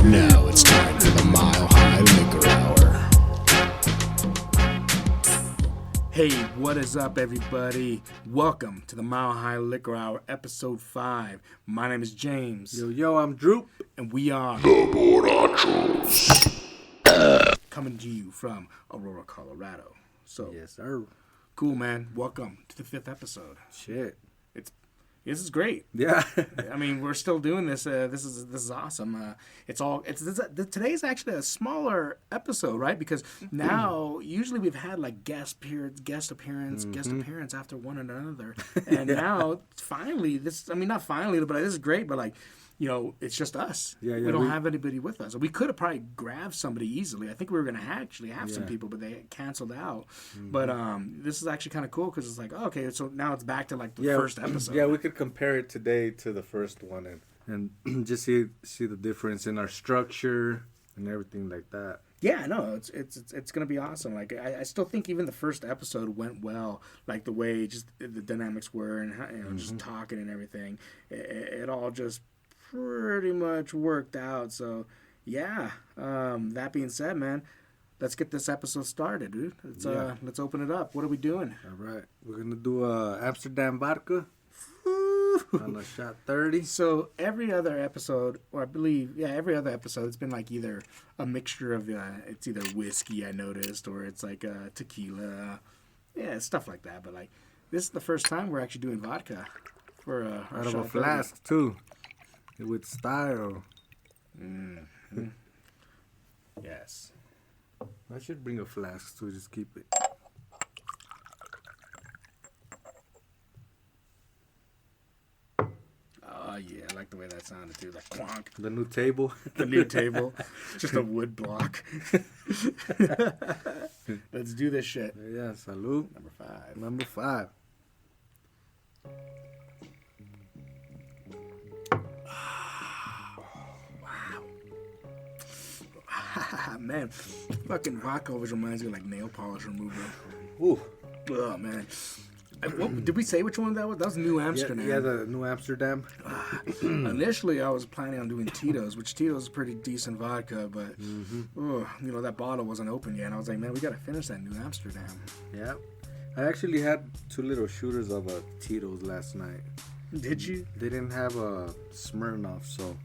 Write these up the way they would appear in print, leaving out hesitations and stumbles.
Now it's time for the Mile High Liquor Hour. Hey, what is up, everybody? Welcome to the Mile High Liquor Hour, episode 5. My name is James. Yo, I'm Drew. And we are The Borrachos. coming to you from Aurora, Colorado. So, Yes, sir. cool, man. Welcome to the 5th episode. Shit. This is great. Yeah. I mean, we're still doing this. This is awesome. Today's actually a smaller episode, right? Because now usually we've had like guest appearance after one another, and now finally not finally, but this is great. But like, you know, it's just us. Yeah, we don't have anybody with us. We could have probably grabbed somebody easily. I think we were gonna actually have some people, but they canceled out. But this is actually kind of cool because it's like, okay, so now it's back to like the first episode. Yeah, we could compare it today to the first one and just see the difference in our structure and everything like that. Yeah, no, it's gonna be awesome. Like I still think even the first episode went well, like the way just the dynamics were and how, just talking and everything. It all just pretty much worked out. So yeah. That being said, man, let's get this episode started, dude. Let's open it up. What are we doing? All right, we're gonna do Amsterdam vodka on a shot 30. So every other episode, or I believe, every other episode, it's been like either a mixture of it's either whiskey, I noticed, or it's like tequila, stuff like that. But like this is the first time we're actually doing vodka for out of a flask too, with style. Yes. I should bring a flask to just keep it. Oh yeah, I like the way that sounded too. Like clonk. The new table. The new table. Just a wood block. Let's do this shit. Yeah, salud. Number 5. Man, fucking vodka always reminds me of like nail polish remover. Ooh. Oh man. Did we say which one that was? That was New Amsterdam. Yeah, the New Amsterdam. Initially, I was planning on doing Tito's, which Tito's is pretty decent vodka, but that bottle wasn't open yet. And I was like, man, we gotta finish that New Amsterdam. Yeah, I actually had 2 little shooters of Tito's last night. Did you? They didn't have a Smirnoff, so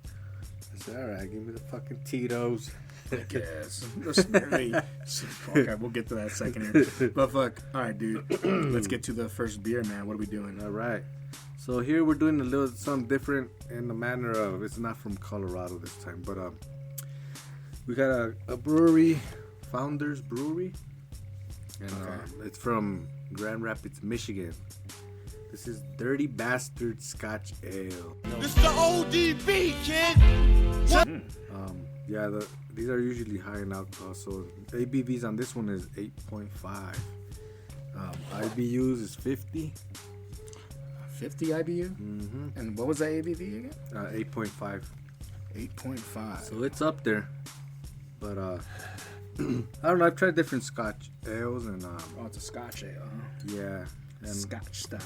I said, all right, give me the fucking Tito's. I guess. Okay, we'll get to that in a second here. But fuck. All right, dude. Let's get to the first beer, man. What are we doing? All right. So here we're doing a little something different in the manner of, it's not from Colorado this time, but we got a brewery, Founders Brewery, and it's from Grand Rapids, Michigan. This is Dirty Bastard Scotch Ale. This the ODB, kid. These are usually high in alcohol, so ABVs on this one is 8.5. IBUs is 50. 50 IBU? Mm-hmm. And what was that ABV again? 8.5. 8.5. So it's up there. But I don't know, I've tried different Scotch ales and it's a Scotch ale, huh? Yeah. And Scotch style.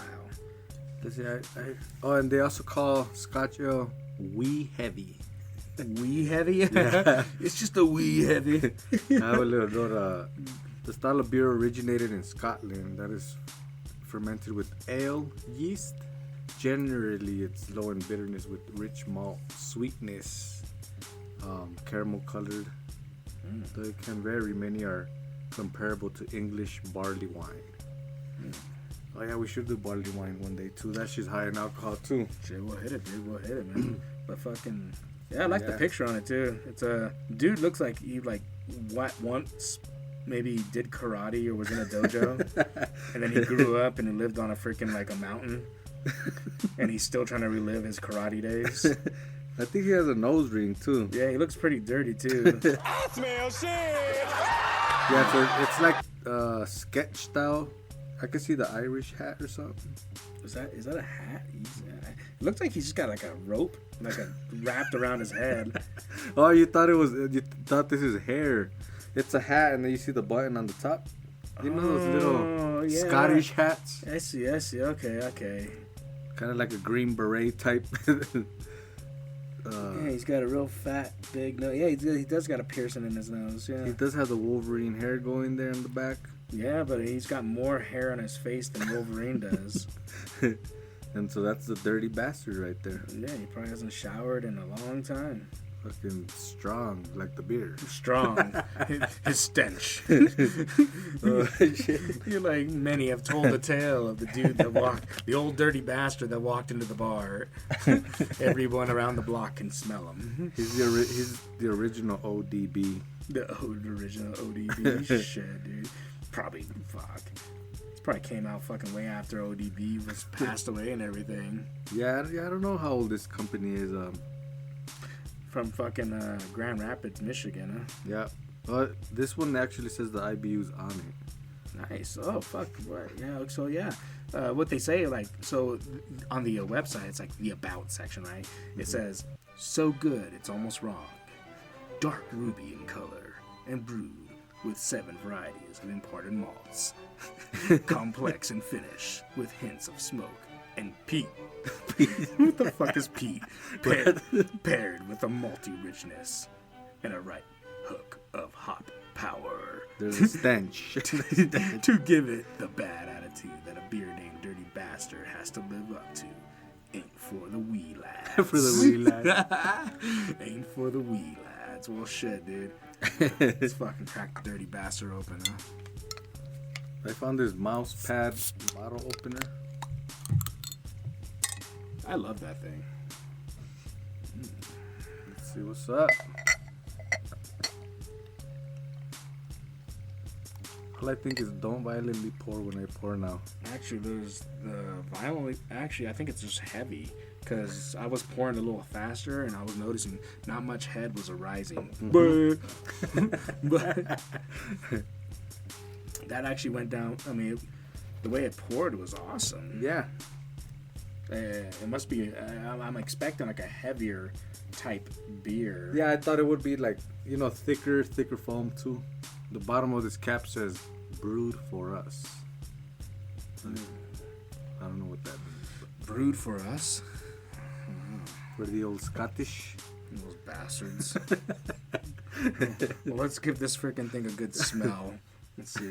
And they also call Scotch ale wee heavy. Wee heavy? Yeah. It's just a wee heavy. I have a little note. The style of beer originated in Scotland. That is fermented with ale yeast. Generally, it's low in bitterness with rich malt sweetness, caramel colored. Though it can vary, many are comparable to English barley wine. Oh yeah, we should do barley wine one day too. That shit's high in alcohol too. Shit, we'll hit it, dude. We'll hit it, man. But fucking, yeah, I like the picture on it too. It's a dude looks like he once maybe did karate or was in a dojo, and then he grew up and he lived on a freaking like a mountain, and he's still trying to relive his karate days. I think he has a nose ring too. Yeah, he looks pretty dirty too. I smell shit. Yeah, so it's like sketch style. I could see the Irish hat or something. Is that a hat? It looks like he's just got like a rope, wrapped around his head. Oh, you thought this is hair. It's a hat, and then you see the button on the top. You know those little Scottish hats? I see. Okay. Kind of like a green beret type. Yeah, he's got a real fat, big nose. Yeah, he does got a piercing in his nose. Yeah. He does have the Wolverine hair going there in the back. Yeah, but he's got more hair on his face than Wolverine does. And so that's the dirty bastard right there. Yeah, he probably hasn't showered in a long time. Fucking strong, like the beer. Strong. His stench. You're like many have told the tale of the dude that the old dirty bastard that walked into the bar. Everyone around the block can smell him. He's the original ODB. The original ODB. Shit, dude. Probably came out fucking way after ODB was passed away and everything. Yeah, I don't know how old this company is. From fucking Grand Rapids, Michigan. Huh? Yeah. But this one actually says the IBU's on it. Nice. Oh, fuck. What? Yeah. So, yeah. What they say, like, so on the website, it's like the About section, right? It says, so good, it's almost wrong. Dark ruby in color and brewed with 7 varieties of imported malts. Complex in finish with hints of smoke and peat. What the fuck is peat? Paired with a malty richness and a right hook of hop power. There's a stench. To give it the bad attitude that a beer named Dirty Bastard has to live up to. Ain't for the wee lads. For the wee lads. Ain't for the wee lads. Well, shit, dude. Let's fucking crack the Dirty Bastard open, huh? I found this mouse pad bottle opener. I love that thing. Let's see what's up. All I think is don't violently pour when I pour now. Actually, there's the violently. Actually, I think it's just heavy because I was pouring a little faster and I was noticing not much head was arising. But that actually went down. I mean, the way it poured was awesome. Yeah. It must be. I'm expecting like a heavier type beer. Yeah, I thought it would be like, thicker foam too. The bottom of this cap says brewed for us. I don't know what that means. Brewed for us? For the old Scottish. Those bastards. Well, let's give this freaking thing a good smell. Let's see.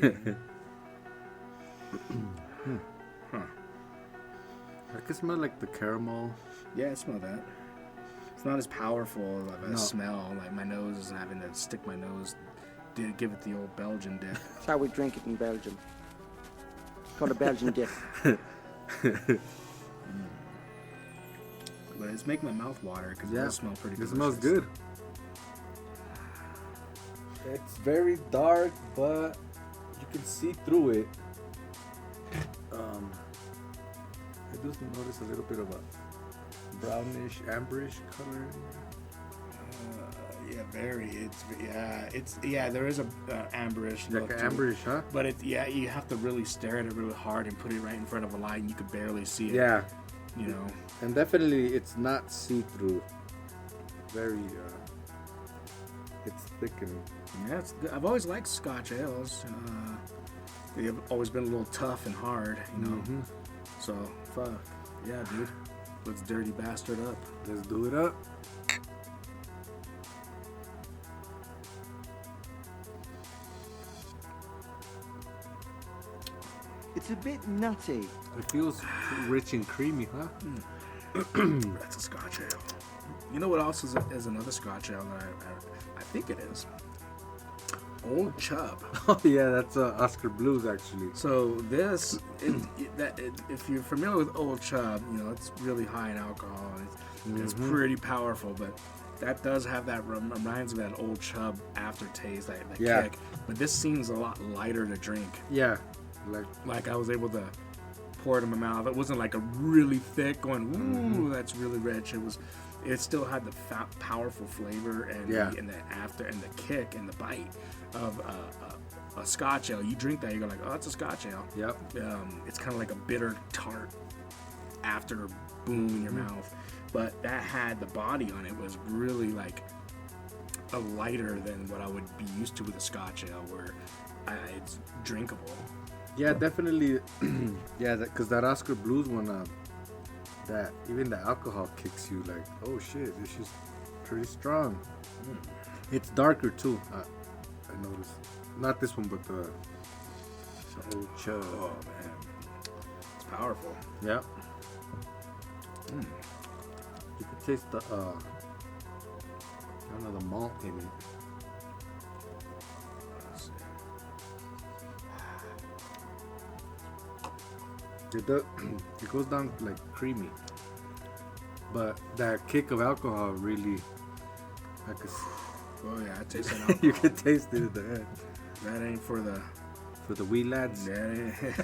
Huh. I can smell like the caramel. Yeah, I smell that. It's not as powerful of a smell. Like my nose is having to stick my nose. Give it the old Belgian dip. That's how we drink it in Belgium. It's called a Belgian dip. But it's making my mouth water because it does smell pretty good. It smells good. It's very dark, but you can see through it. I do notice a little bit of a brownish, amberish color in there. Yeah, very. There is a amberish look. Like an amberish, huh? But you have to really stare at it really hard and put it right in front of a light, and you could barely see it. Yeah. And definitely, it's not see-through. Very, it's thickening. Yeah, it's good. I've always liked Scotch ales. They've always been a little tough and hard, Mm-hmm. So, fuck. Yeah, dude. Let's Dirty Bastard up. Let's do it up. It's a bit nutty. It feels rich and creamy, huh? That's a Scotch ale. You know what else is another Scotch ale that I think it is? Old Chub. Oh yeah, that's Oscar Blues actually. So this, if you're familiar with Old Chub, it's really high in alcohol. It's pretty powerful, but that does have that reminds me of that Old Chub aftertaste, that kick. But this seems a lot lighter to drink. Yeah, like I was able to pour it in my mouth. It wasn't like a really thick going. Ooh, that's really rich. It still had the powerful flavor and the kick and the bite of a Scotch ale. You drink that, you go like, oh, it's a Scotch ale. Yep. It's kind of like a bitter tart after boom in your mouth. But that had the body on it was really like a lighter than what I would be used to with a Scotch ale, where it's drinkable. Yeah, definitely. Yeah, because that Oscar Blues one, that even the alcohol kicks you like, oh shit, this is pretty strong. It's darker too. I noticed. Not this one, but the old chug. Oh man, it's powerful. Yeah. You can taste the the malt in it. Let's see. It goes down like creamy, but that kick of alcohol really, I could. Oh yeah, I taste that alcohol. You can taste it at the end. That ain't for the wee lads. That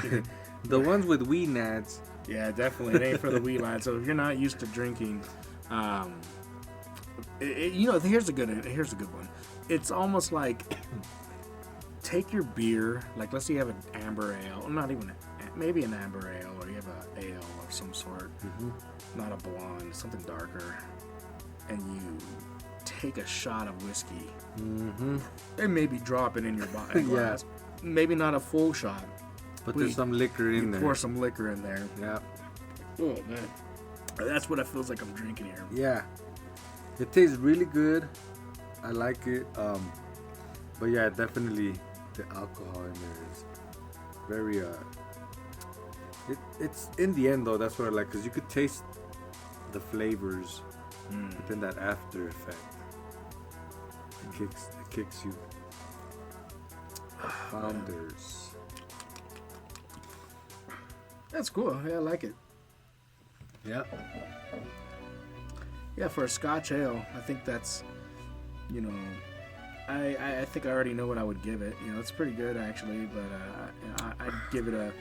ain't. The ones with wee nads. Yeah, definitely. It ain't for the wee lads. So if you're not used to drinking, here's a good one. It's almost like take your beer, like let's say you have an amber ale, not even maybe an amber ale, or you have an ale of some sort, not a blonde, something darker, and you take a shot of whiskey, and maybe drop it in your glass. Maybe not a full shot. But there's some liquor in there. Pour some liquor in there. Yeah. Oh man, that's what it feels like I'm drinking here. Yeah, it tastes really good. I like it. But yeah, definitely the alcohol in there is very. It's in the end though. That's what I like, because you could taste the flavors, but then that after effect, it kicks you. Founders. That's cool. Yeah, I like it. Yeah. Yeah, for a Scotch ale, I think that's, I think I already know what I would give it. It's pretty good actually, but I'd give it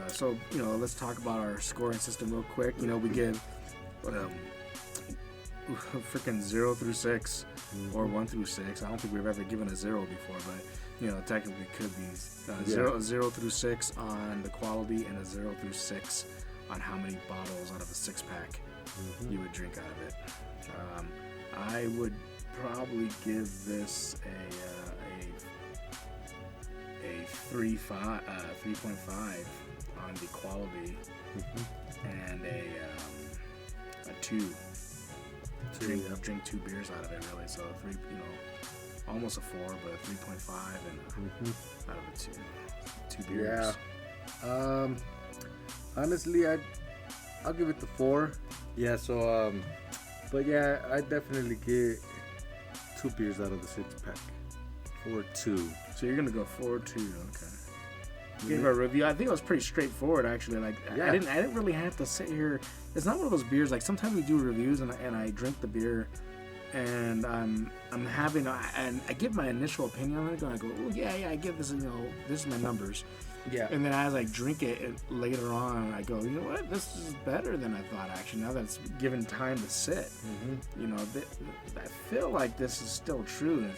so let's talk about our scoring system real quick. We give freaking 0 through 6 or 1 through 6. I don't think we've ever given a 0 before, but technically could be 0 through 6 on the quality, and a 0 through 6 on how many bottles out of a 6-pack you would drink out of it. I would probably give this a 3.5 on the quality, and a 2. Drink 2 beers out of it, really. So 3, almost a 4, but a 3.5 and out of a 2 beers. Yeah. Honestly, I'll give it the 4. Yeah. So but yeah, I definitely get 2 beers out of the 6-pack. 4-2. So you're gonna go 4-2. Okay. Gave a review. I think it was pretty straightforward, actually. Like I didn't really have to sit here. It's not one of those beers. Like sometimes we do reviews and I drink the beer, and I'm having and I give my initial opinion on it. And I go, oh yeah, I give this. This is my numbers. Yeah. And then as I drink it later on, I go, you know what? This is better than I thought. Actually, now that it's given time to sit, I feel like this is still true, and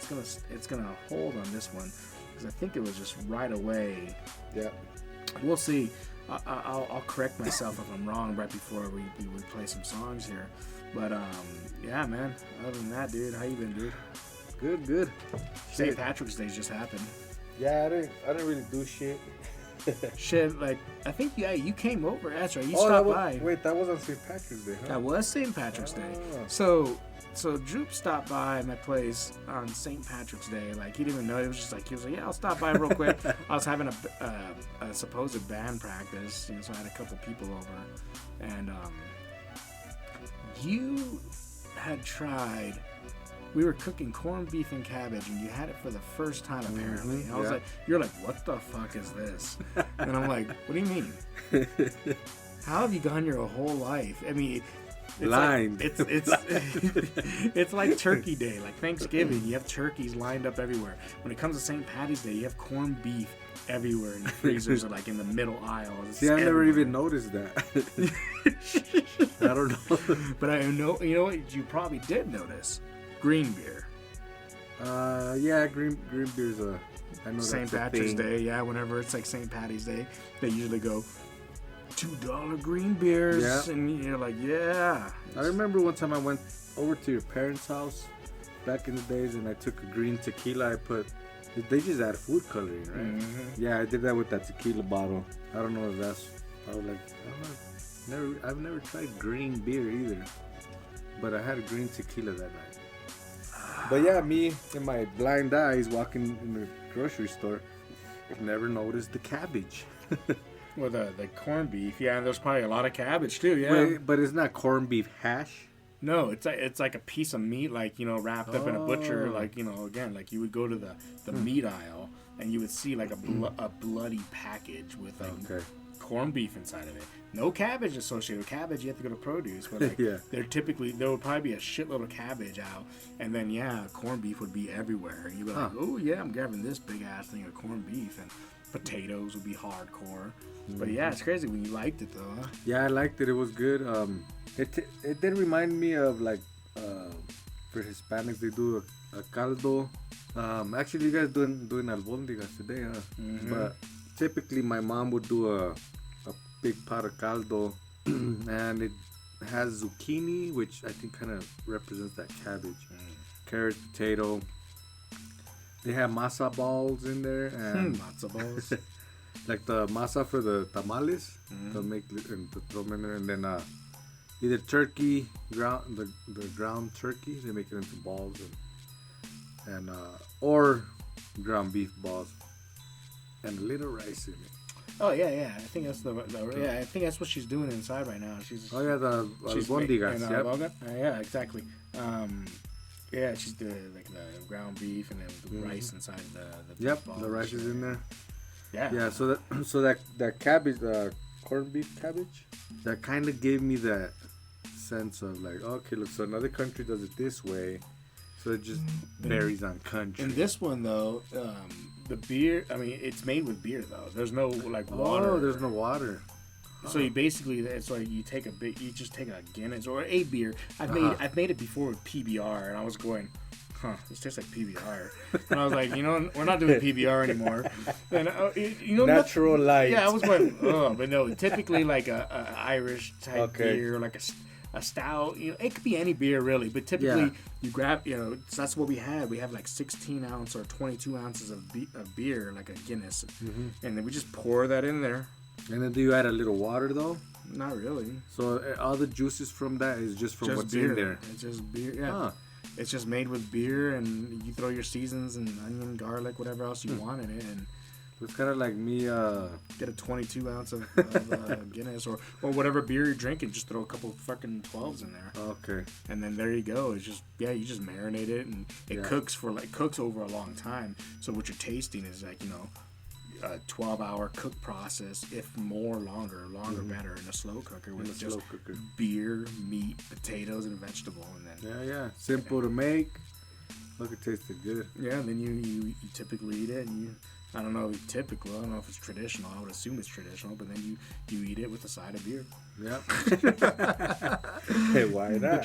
it's gonna hold on this one. Because I think it was just right away. Yeah. We'll see. I'll correct myself if I'm wrong right before we play some songs here. But yeah, man. Other than that, dude, how you been, dude? Good. St. Patrick's Day just happened. Yeah, I didn't really do shit. Shit, like I think you came over. That's right. You stopped by. Wait, that was on St. Patrick's Day, huh? That was St. Patrick's Day. So Droop stopped by my place on St. Patrick's Day. Like, he didn't even know. He was like, yeah, I'll stop by real quick. I was having a supposed band practice, so I had a couple people over. And you had tried, we were cooking corned beef and cabbage, and you had it for the first time, apparently. And I was like, you're like, what the fuck is this? And I'm like, what do you mean? How have you gone your whole life? I mean... It's lined. Like, it's like Turkey Day, like Thanksgiving. You have turkeys lined up everywhere. When it comes to St. Patty's Day, you have corned beef everywhere, and the freezers are like in the middle aisle. See, I never even noticed that. I don't know. But I know, you know what? You probably did notice green beer. Yeah, green beer's I know St. that's a Patrick's thing. Day, yeah. Whenever it's like St. Patty's Day, they usually go $2 green beers, Yeah. and you're like, yeah. I remember one time I went over to your parents' house back in the days, and I took a green tequila. They just add food coloring, right? Mm-hmm. Yeah, I did that with that tequila bottle. I don't know if that's. I was like, I've never tried green beer either, but I had a green tequila that night. But yeah, me in my blind eyes walking in the grocery store, never noticed the cabbage. Well, the corned beef, yeah. There's probably a lot of cabbage too, yeah. Wait, but it's not corned beef hash. No, it's like a piece of meat, like, you know, wrapped up in a butcher, Oh. like, you know, again, like you would go to the meat aisle and you would see like a bloody package with like Okay. corned beef inside of it. No cabbage associated with cabbage. You have to go to produce, but like Yeah. there would probably be a shitload of cabbage out, and then yeah, corned beef would be everywhere. You'd be like, oh yeah, I'm grabbing this big ass thing of corned beef, and potatoes would be hardcore. But yeah, it's crazy when you liked it though. Huh? Yeah, I liked it. It was good. It did remind me of like for Hispanics they do a caldo. Actually, you guys doing albóndigas today, huh? Mm-hmm. But typically my mom would do a big pot of caldo, and it has zucchini, which I think kind of represents that cabbage, carrot, potato. They have masa balls in there, and Matzo balls. like the masa for the tamales, they'll make and to throw them in there, and then either turkey, the ground turkey, they make it into balls, and or ground beef balls, and a little rice in it. Oh yeah. I think that's I think that's what she's doing inside right now. She's Oh yeah, the she's albóndigas, making, yep. yeah, exactly. Yeah, she's doing like the ground beef and then the rice inside the Yep, balls. the rice is in there. Yeah. Yeah, so that cabbage, corned beef cabbage, that kind of gave me that sense of like, okay, look, so another country does it this way, so it just varies on country. And this one though, the beer. I mean, it's made with beer though. There's no like water. Oh, there's no water. So you basically, it's like you just take a Guinness or a beer. I've made it before with PBR, and I was going, this tastes like PBR. And I was like, we're not doing PBR anymore. And Natural light. Yeah, I was going, but no, typically like a Irish type Okay. beer, like a stout. It could be any beer really, but typically you grab, so that's what we had. We have like 16 ounce or 22 ounces of beer, like a Guinness, and then we just pour that in there. And then do you add a little water though? Not really. So all the juices from that is just from what's beer. in there. It's just beer. Yeah. Huh. It's just made with beer, and you throw your seasons and onion, garlic, whatever else you want in it, and It's kind of like me. get a 22 ounce of Guinness or whatever beer you're drinking. Just throw a couple fucking 12s in there, Okay. and then there you go. It's just you just marinate it, and it cooks over a long time. So what you're tasting is like a 12-hour cook process, if longer better, in a slow cooker with just slow cooker. beer, meat, potatoes, and a vegetable, and then Yeah. Simple to make. Look, it tasted good. and then you typically eat it, and I don't know if it's traditional. I would assume it's traditional, but then you eat it with a side of beer. Yep. Hey, why not?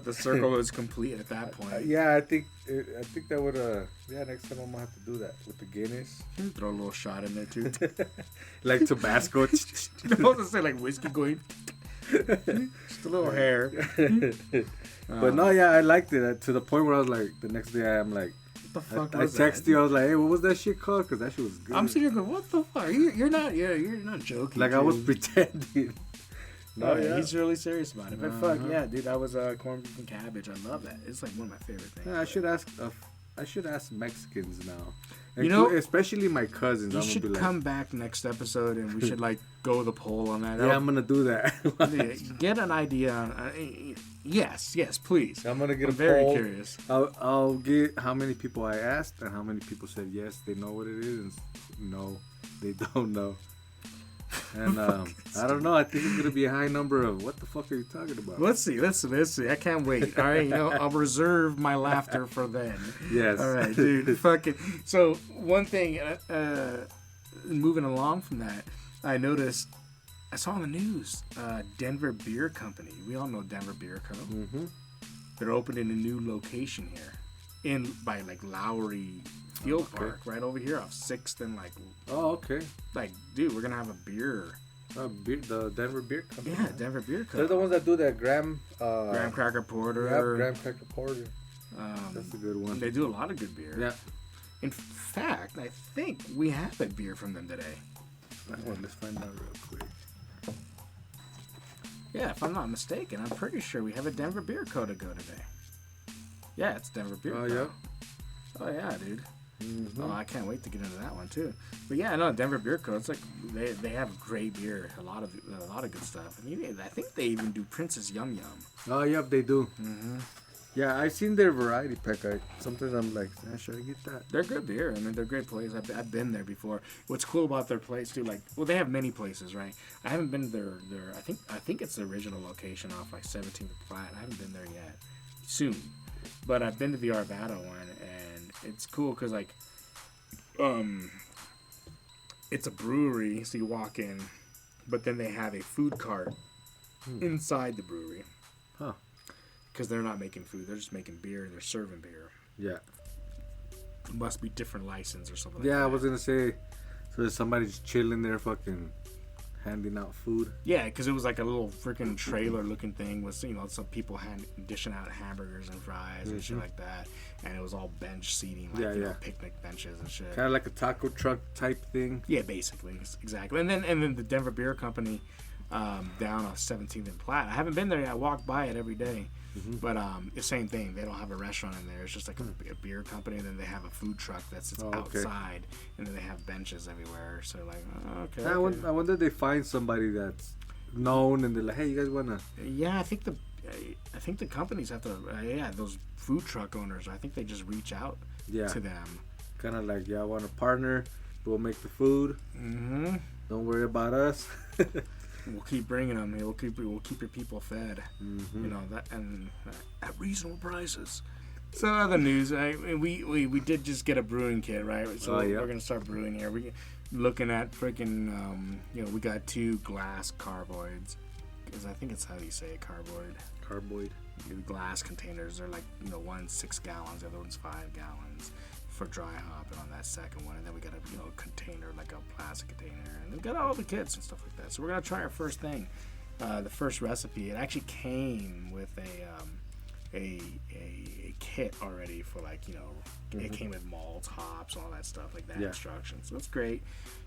The circle is complete at that point. Yeah, I think that would next time I'm gonna have to do that with the Guinness, Throw a little shot in there too. like Tabasco. I was gonna say like whiskey going, just a little hair. But no, yeah, I liked it to the point where I was like, the next day I'm like, What the fuck I was texted that? you. I was like, hey, what was that shit called? Because that shit was good. I'm sitting here going, what the fuck? You're not joking. Like I was dude. pretending. No, yeah. he's really serious about it. But fuck yeah, dude, that was corned beef and cabbage. I love that. It's like one of my favorite things. Yeah, I should ask Mexicans now. Especially my cousins. You I'm should gonna be come back next episode, and we should like go the poll on that. like, yeah, I'm gonna do that. Get an idea on. Yes, please. I'm gonna get I'm a very poll. curious. I'll get how many people I asked and how many people said yes, they know what it is, and no, they don't know. And I don't know. I think it's gonna be a high number of what the fuck are you talking about? Let's see. I can't wait. All right, I'll reserve my laughter for then. Yes. All right, dude. Fucking. So one thing, moving along from that, I noticed. I saw on the news, Denver Beer Company. We all know Denver Beer Co. Mm-hmm. They're opening a new location here by like Lowry Field Park, right over here off 6th and like. Oh, okay. Like, dude, we're gonna have a beer. The Denver Beer Company. Yeah, Denver Beer Company. They're the ones that do that graham Cracker Porter. Yeah, graham cracker porter. That's a good one. They do a lot of good beer. Yeah. In fact, I think we have a beer from them today. Let's find out real quick. Yeah, if I'm not mistaken, I'm pretty sure we have a Denver Beer Co. to go today. Yeah, it's Denver Beer Co. Yeah. Oh, yeah, dude. Mm-hmm. Oh, I can't wait to get into that one, too. But yeah, no, Denver Beer Co. It's like, they have great beer. A lot of good stuff. I mean, I think they even do Princess Yum Yum. Oh, yep, they do. Mm-hmm. Yeah, I've seen their variety pack. Sometimes I'm like, should I get that? They're good beer. I mean, they're great place. I've been there before. What's cool about their place too, like, well, they have many places, right? I haven't been to their I think it's the original location off like 17th and Platte. I haven't been there yet. Soon, but I've been to the Arvada one, and it's cool because like, it's a brewery, so you walk in, but then they have a food cart inside the brewery. Huh. Because they're not making food, they're just making beer and they're serving beer. Yeah. It must be different license or something like that. Yeah, I was gonna say, so there's somebody just chilling there fucking handing out food. Yeah, because it was like a little freaking trailer looking thing with, some people dishing out hamburgers and fries and shit like that. And it was all bench seating, like picnic benches and shit. Kind of like a taco truck type thing. Yeah, basically. Exactly. And then the Denver Beer Company down on 17th and Platte. I haven't been there yet. I walk by it every day. Mm-hmm. But the same thing. They don't have a restaurant in there. It's just like a beer company, and then they have a food truck that sits outside, and then they have benches everywhere. So like, okay. I wonder if they find somebody that's known, and they're like, hey, you guys wanna? Yeah, I think the companies have to. Those food truck owners. I think they just reach out to them. Kind of like, I want a partner. We'll make the food. Mm-hmm. Don't worry about us. We'll keep bringing them. We'll keep your people fed. Mm-hmm. That and at reasonable prices. So other news, we did just get a brewing kit, right? So we're gonna start brewing here. We looking at freaking we got 2 glass carboids, because I think it's how you say it, carboid. The glass containers. They're like one's 6 gallons, the other one's 5 gallons. For dry hop, and on that second one, and then we got a container, like a plastic container, and we've got all the kits and stuff like that. So we're gonna try our first thing, the first recipe. It actually came with a kit already for it came with malts, hops, all that stuff like that, instructions. So that's great,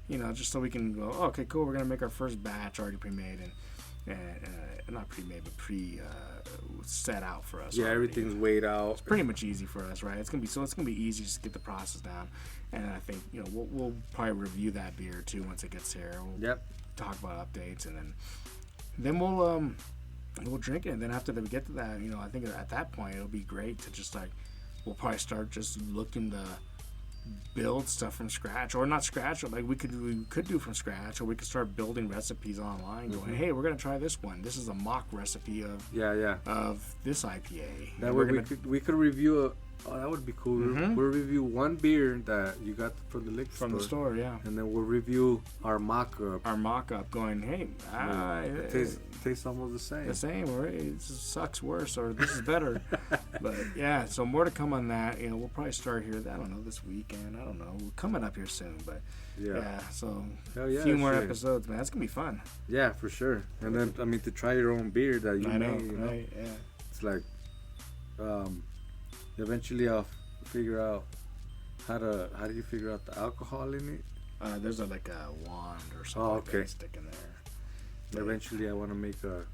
just so we can go, okay, cool. We're gonna make our first batch already pre-made and not pre-made, but set out for us. Yeah, already. Everything's weighed out. It's pretty much easy for us, right? It's gonna be easy just to get the process down, and I think we'll probably review that beer too once it gets here. We'll talk about updates, and then we'll drink it. And then after that we get to that, I think at that point it'll be great to just we'll probably start just looking to build stuff from scratch, or not scratch, or we could do from scratch, or we could start building recipes online going, hey, we're gonna try this one. This is a mock recipe of of this IPA. That way we could review that would be cool. Mm-hmm. We'll review one beer that you got from the liquor store. From the store, yeah. And then we'll review our mock-up. Going, hey, it tastes almost the same. The same, or it sucks worse, or this is better. But yeah, so more to come on that. We'll probably start here, I don't know, this weekend. I don't know. We're coming up here soon, but so a few more episodes, man. That's going to be fun. Yeah, for sure. And then, to try your own beer that you made. Right, yeah. It's like, eventually I'll figure out how do you figure out the alcohol in it? There's a wand or something like that stick in there. Eventually I want to make a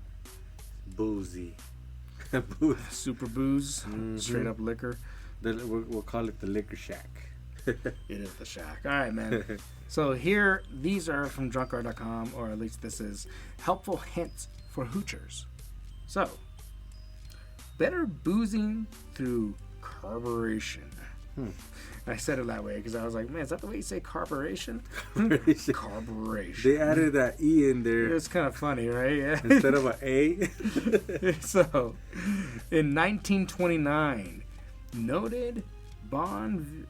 boozy. Super booze, straight up liquor. We'll call it the Liquor Shack. It is the shack. All right, man. So here, these are from drunkard.com, or at least this is helpful hints for hoochers. So, better boozing through carburation. I said it that way because I was like, man, is that the way you say carburation? Carburation. They added that E in there. It's kind of funny, right? Yeah. Instead of an A. So, in 1929, noted bon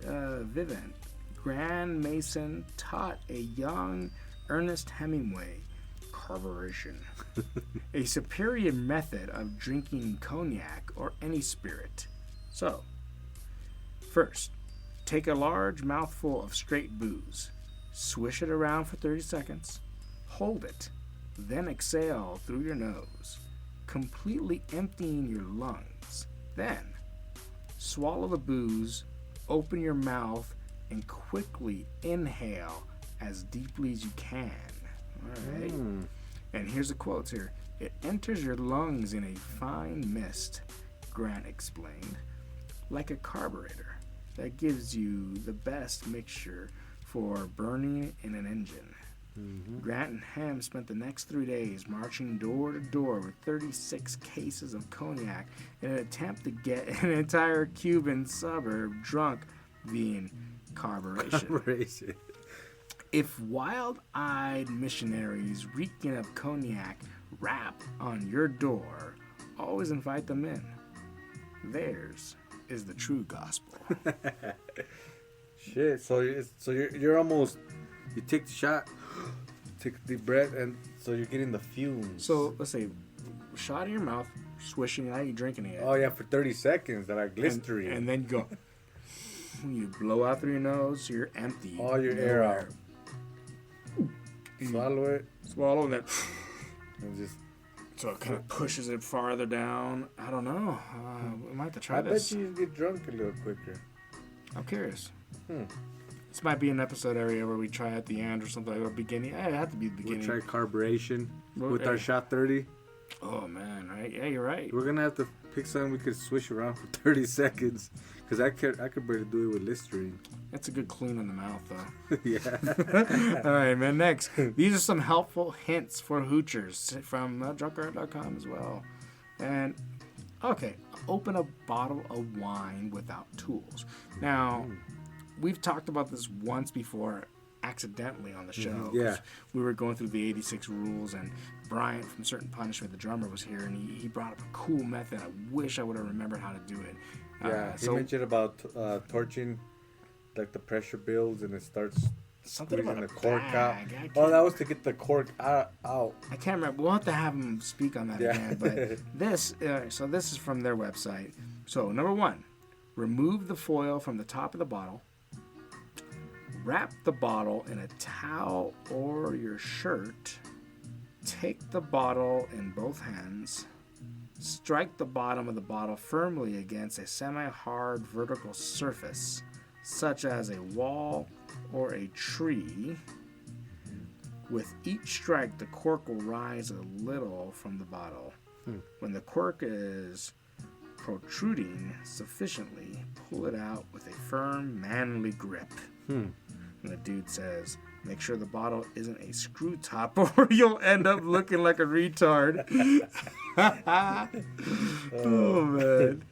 vivant Grand Mason taught a young Ernest Hemingway carburation, a superior method of drinking cognac or any spirit. So, First, take a large mouthful of straight booze. Swish it around for 30 seconds. Hold it. Then exhale through your nose, completely emptying your lungs. Then, swallow the booze, open your mouth, and quickly inhale as deeply as you can. All right. And here's the quotes here. It enters your lungs in a fine mist, Grant explained, like a carburetor that gives you the best mixture for burning in an engine. Grant and Ham spent the next 3 days marching door to door with 36 cases of cognac in an attempt to get an entire Cuban suburb drunk via carburation. If wild-eyed missionaries reeking of cognac rap on your door, always invite them in. Theirs is the true gospel. Shit. So you're almost, you take the shot, take a deep breath, and so you're getting the fumes. So let's say, shot in your mouth, swishing, now you're drinking it. Oh yeah, for 30 seconds, that like glycerine. And then you go, you blow out through your nose, so you're empty. All your air out. Swallow it. Swallow that. And just. So it kind of pushes it farther down. I don't know. We might have to try I this. bet you get drunk a little quicker. I'm curious. This might be an episode area where we try at the end or something like the beginning. It had to be the beginning. We'll try carburation with our shot 30. Oh man, right? Yeah, you're right. We're gonna have to pick something we could swish around for 30 seconds, because I could barely do it with Listerine. That's a good clean on the mouth, though. Yeah. All right, man. Next, these are some helpful hints for hoochers from drunkard.com as well. And okay, open a bottle of wine without tools. Now, we've talked about this once before, accidentally on the show. Yeah. We were going through the 86 rules, and Brian from Certain Punishment, the drummer, was here, and he brought up a cool method. I wish I would have remembered how to do it. Yeah, he mentioned about torching, like the pressure builds and it starts something squeezing about the a cork bag. out. Oh, that was to get the cork out. I can't remember. We'll have to have him speak on that again. But this is from their website. So number 1, remove the foil from the top of the bottle. Wrap the bottle in a towel or your shirt. Take the bottle in both hands. Strike the bottom of the bottle firmly against a semi-hard vertical surface, such as a wall or a tree. With each strike, the cork will rise a little from the bottle. When the cork is protruding sufficiently, pull it out with a firm, manly grip. And the dude says, make sure the bottle isn't a screw top or you'll end up looking like a retard. Oh, man.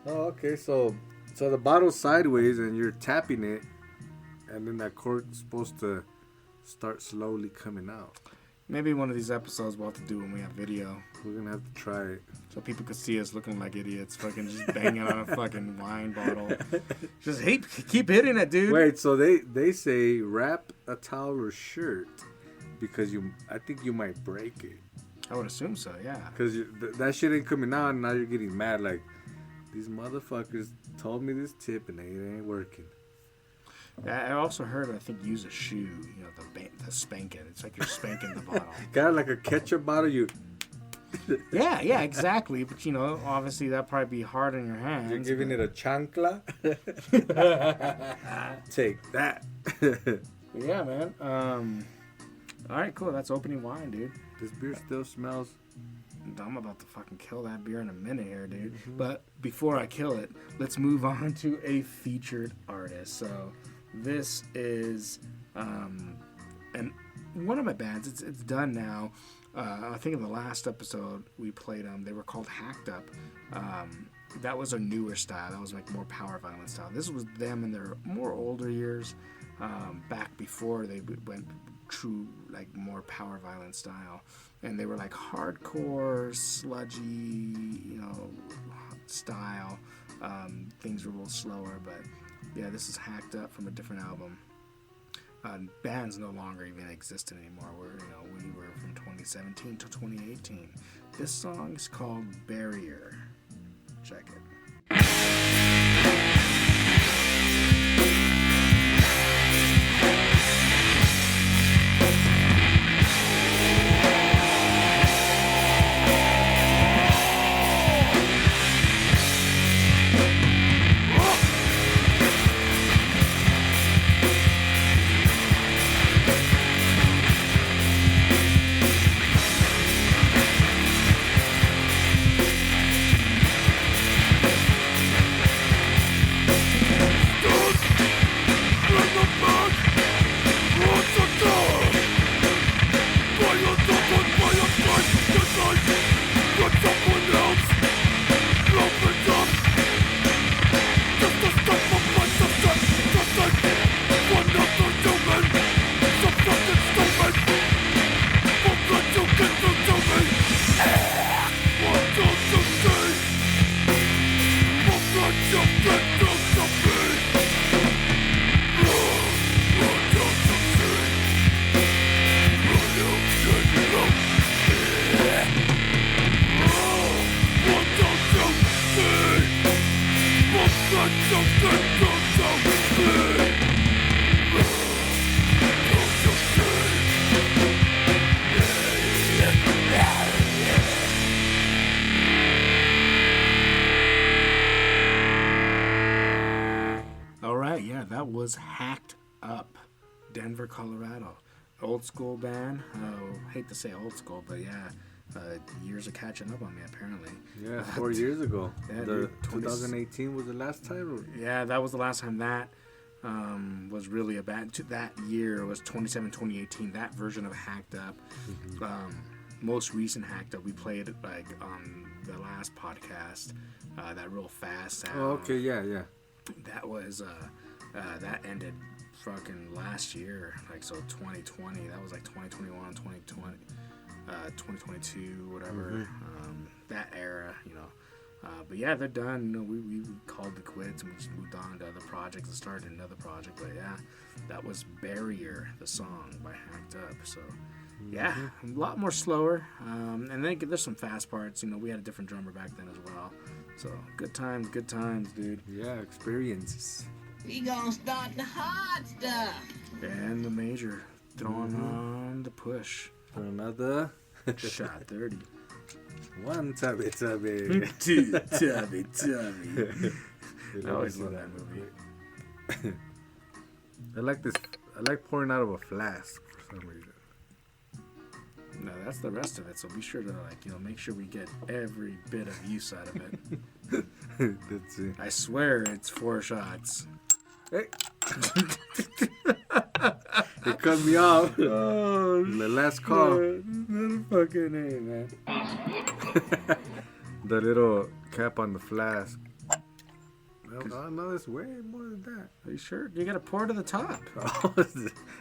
Oh, okay. So the bottle's sideways and you're tapping it, and then that cork's supposed to start slowly coming out. Maybe one of these episodes we'll have to do when we have video. We're going to have to try it. So people could see us looking like idiots, fucking just banging on a fucking wine bottle. Just keep hitting it, dude. Wait, so they say wrap a towel or shirt because I think you might break it. I would assume so, yeah. Because that shit ain't coming out, and now you're getting mad. Like, these motherfuckers told me this tip, and it ain't working. I also heard, I think, use a shoe, the spanking. It's like you're spanking the bottle. Got like a ketchup bottle, you... Yeah, exactly. But, obviously that'd probably be hard on your hands. You're giving it a chancla? Take that. Yeah, man. All right, cool. That's opening wine, dude. This beer still smells... I'm about to fucking kill that beer in a minute here, dude. But before I kill it, let's move on to a featured artist. So this is one of my bands. It's done now. I think in the last episode we played them. They were called Hacked Up. That was a newer style. That was like more power violence style. This was them in their more older years, back before they went true like more power violence style. And they were like hardcore, sludgy, style. Things were a little slower, but yeah, this is Hacked Up from a different album. Bands no longer even existed anymore. We were from 2017 to 2018. This song is called Barrier. Check it. All right, yeah, that was Hacked Up, Denver, Colorado. Old school band. Hate to say old school, but yeah, years of catching up on me apparently. Yeah, 4 years ago. Yeah, The dude, 2018 was the last time. Yeah, that was the last time that was really a band. That year was 2018. That version of Hacked Up. Most recent Hacked Up, we played like on the last podcast. That real fast sound. Oh, okay, yeah. That was that ended fucking last year, like so 2020. That was like 2021, 2020, 2022, whatever. That era, you know. But yeah, they're done. You know, we called the quits and we just moved on to other projects and started another project. But yeah, that was Barrier, the song by Hacked Up. So yeah, a lot more slower. And then there's some fast parts. You know, we had a different drummer back then as well. So good times, dude. Yeah, experiences. We gonna start the hard stuff. And the major throwing on the push. For another Shot 30. one tubby. Two tubby. I always love that movie. I like this. I like pouring out of a flask for some reason. No, that's the rest of it. So be sure to make sure we get every bit of use out of it. That's it. I swear it's 4 shots. Hey. It cut me off. Oh, The last call. fucking A, man. The little cap on the flask. Well, no, it's way more than that. Are you sure? You gotta pour to the top.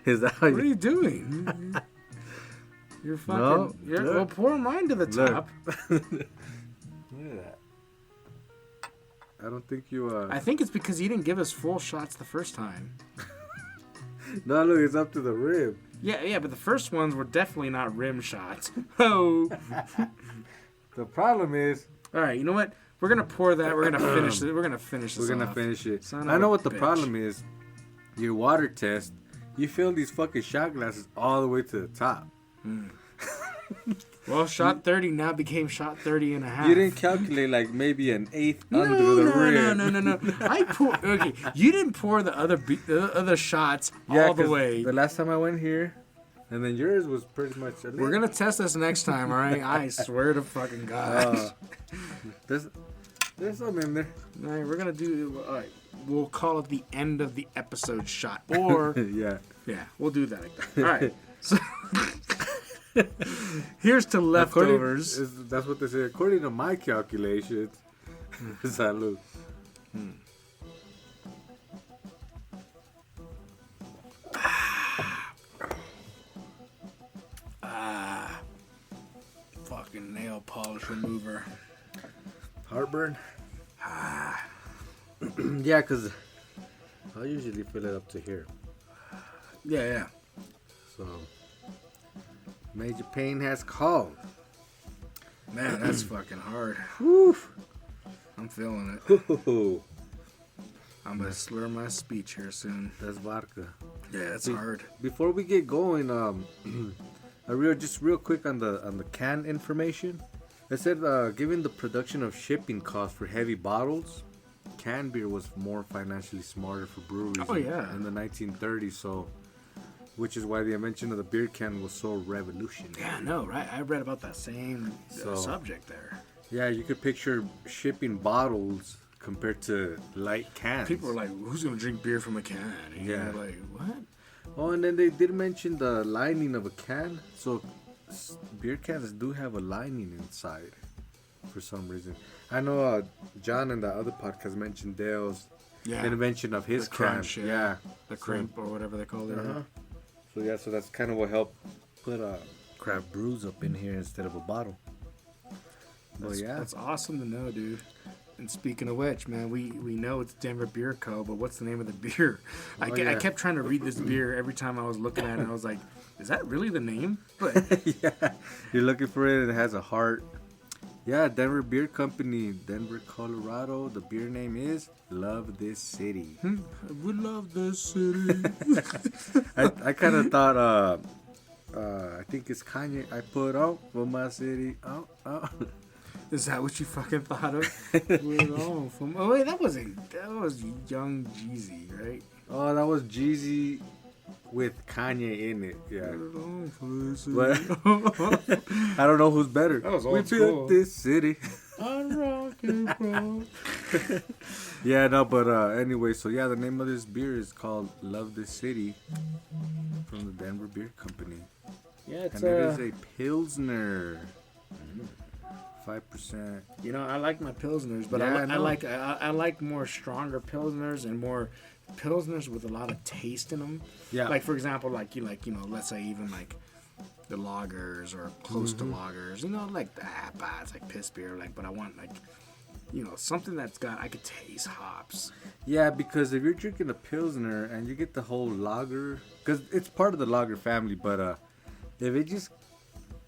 Is that how What are you doing? You're fucking. No, Yeah, look. well, pour mine to the Look. top. Look at that. I don't think you. I think it's because you didn't give us full shots the first time. No, look, it's up to the rib. Yeah, but the first ones were definitely not rim shots. Oh. The problem is. All right, you know what? We're gonna pour that. We're gonna finish it. We're gonna finish this. We're gonna off. finish it. Son I of know a what the bitch. problem is. Your water test, you fill these fucking shot glasses all the way to the top. Well, shot 30 now became shot 30 and a half. You didn't calculate like maybe an eighth under the rim. No. I pour. Okay, you didn't pour the other shots all the 'cause way. The last time I went here, and then yours was pretty much. We're gonna test this next time, all right? I swear to fucking God. There's some in there. All right, we're gonna do. All right, we'll call it the end of the episode shot, or Yeah. yeah, we'll do that. All right. So here's to leftovers. That's what they say. According to my calculations. Salud. Fucking nail polish remover. Heartburn? Yeah, because I usually fill it up to here. Yeah. So, Major Pain has called. Man, that's fucking hard. Woo! I'm feeling it. Hoo-hoo-hoo. I'm gonna slur my speech here soon. That's vodka. Yeah, it's hard. Before we get going, real quick on the can information. It said, given the production of shipping costs for heavy bottles, canned beer was more financially smarter for breweries in the 1930s. So, which is why the invention of the beer can was so revolutionary. Yeah, no, right? I read about that same subject there. Yeah, you could picture shipping bottles compared to light cans. People were like, "Who's gonna drink beer from a can?" And Yeah. you're like, what? Oh, and then they did mention the lining of a can. So beer cans do have a lining inside for some reason. I know John in the other podcast mentioned Dale's invention of his The can. crunch, Yeah. The crimp or whatever they call it. Uh-huh. So that's kind of what helped put craft brews up in here instead of a bottle. But That's awesome to know, dude. And speaking of which, man, we know it's Denver Beer Co., but what's the name of the beer? I kept trying to read this beer every time I was looking at it. I was like, is that really the name? But Yeah, you're looking for it and it has a heart. Yeah, Denver Beer Company, Denver, Colorado. The beer name is Love This City. we love this city. I kind of thought, I think it's Kanye. I put out for my city. Oh. Is that what you fucking thought of? Oh wait, that was Young Jeezy, right? Oh, that was Jeezy with Kanye in it. Yeah. But I don't know who's better. That was we old school. built this city. I'm rocking, bro. Yeah, no, but anyway, so yeah, the name of this beer is called Love This City from the Denver Beer Company. Yeah, it's And it is a Pilsner. 5%. You know, I like my pilsners, but Yeah, I like more stronger pilsners and more pilsners with a lot of taste in them. Yeah. Like for example, let's say even like the lagers or close to lagers. You know, like it's like piss beer. Like, but I want like, you know, something that's got I could taste hops. Yeah, because if you're drinking a Pilsner and you get the whole lager, because it's part of the lager family, but if it just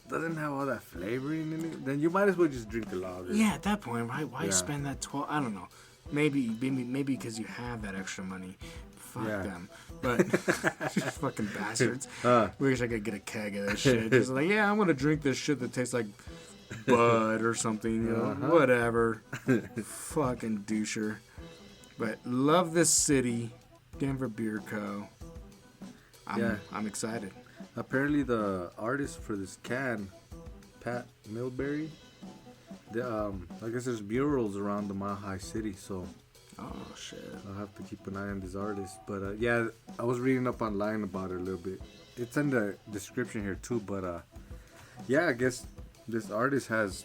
doesn't have all that flavoring in it, then you might as well just drink the lager. Yeah, at that point, right? Why Yeah. spend that 12? I don't know. Maybe because you have that extra money. Fuck Yeah. them. But fucking bastards. Wish I could get a keg of this shit. Just like, yeah, I'm gonna drink this shit that tastes like Bud or something. You know, whatever. Fucking doucher. But love this city, Denver Beer Co. I'm excited. Apparently, the artist for this can, Pat Milbury, I guess there's murals around the Mile High City, so Oh shit. I'll have to keep an eye on this artist. But yeah, I was reading up online about it a little bit. It's in the description here too. But yeah, I guess this artist has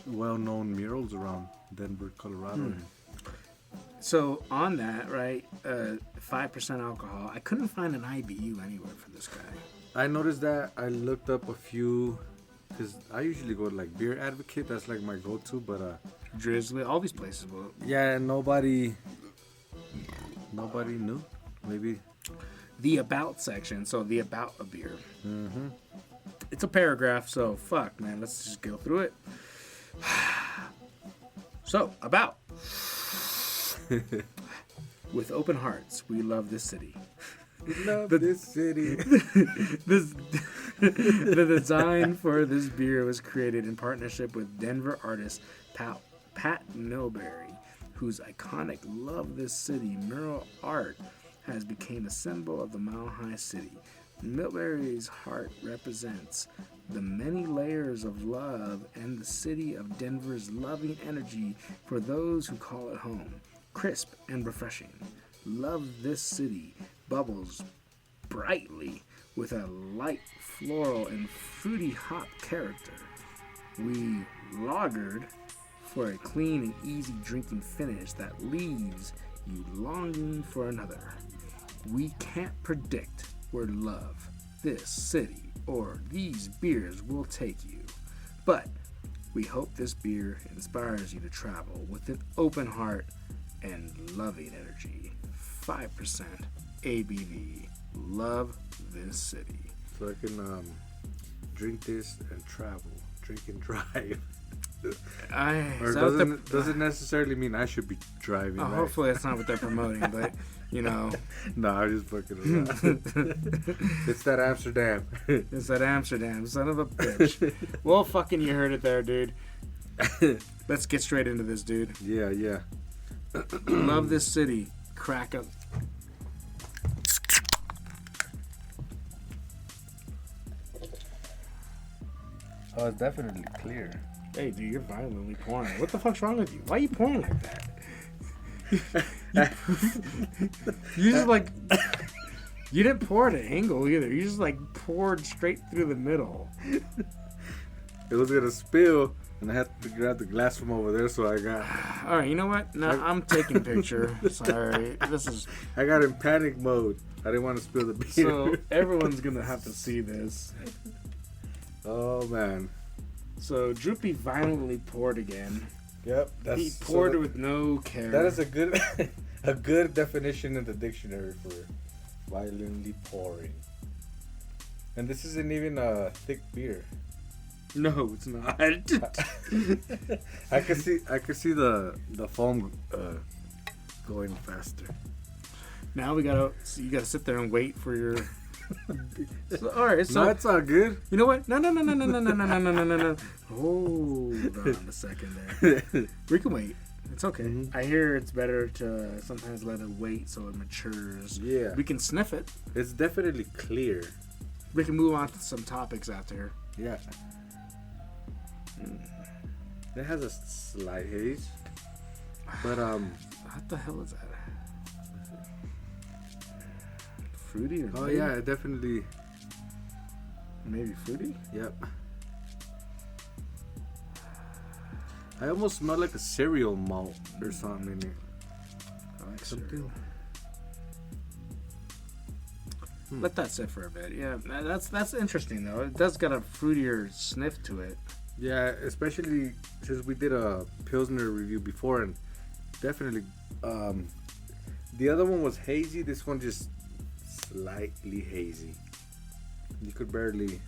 well-known murals around Denver, Colorado. So on that, right, 5% alcohol. I couldn't find an IBU anywhere for this guy. I noticed that. I looked up a few, because I usually go to like Beer Advocate. That's like my go-to. But Drizzly, all these places will. yeah, nobody knew. Maybe. The about section. So the about a beer. It's a paragraph. So fuck, man. Let's just go through it. So about. With open hearts, we love this city. Love this city. The design for this beer was created in partnership with Denver artist Pat Milbury, whose iconic "Love This City" mural art has become a symbol of the Mile High City. Milbury's heart represents the many layers of love and the city of Denver's loving energy for those who call it home. Crisp and refreshing. Love This City bubbles brightly with a light floral and fruity hop character. We lagered for a clean and easy drinking finish that leaves you longing for another. We can't predict where love, this city, or these beers will take you, but we hope this beer inspires you to travel with an open heart and loving energy. 5% ABV. Love this city. So I can drink this and travel, drink and drive. Or doesn't necessarily mean I should be driving. Right? Hopefully that's not what they're promoting, but you know. No, I'm just fucking around. It's that Amsterdam. It's that Amsterdam, son of a bitch. Well, fucking you heard it there, dude. Let's get straight into this, dude. Yeah. Love this city. Crack up. Oh, it's definitely clear. Hey, dude, you're violently pouring. What the fuck's wrong with you? Why are you pouring like that? You just like... You didn't pour at an angle either. You just like poured straight through the middle. It was gonna spill, and I had to grab the glass from over there, so I got... All right, you know what? No, I'm taking picture. Sorry. I got in panic mode. I didn't want to spill the beer. So everyone's gonna have to see this. Oh, man. So Droopy violently poured again. Yep. He poured it with no care. That is a good a good definition in the dictionary for violently pouring. And this isn't even a thick beer. No, it's not. I could see the foam going faster. Now you gotta sit there and wait for your. All right, so No, it's all good. you know what? No. Hold on a second there. We can wait. It's okay. Mm-hmm. I hear it's better to sometimes let it wait so it matures. Yeah. We can sniff it. It's definitely clear. We can move on to some topics after. Yeah. It has a slight haze. But What the hell is that? Fruity or oh maybe? yeah, definitely. Maybe fruity? Yep. I almost smell like a cereal malt or something in it. I like Something. cereal. Let that sit for a bit. Yeah, that's interesting though. It does got a fruitier sniff to it. Yeah, especially since we did a Pilsner review before, and definitely the other one was hazy. This one just slightly hazy. You could barely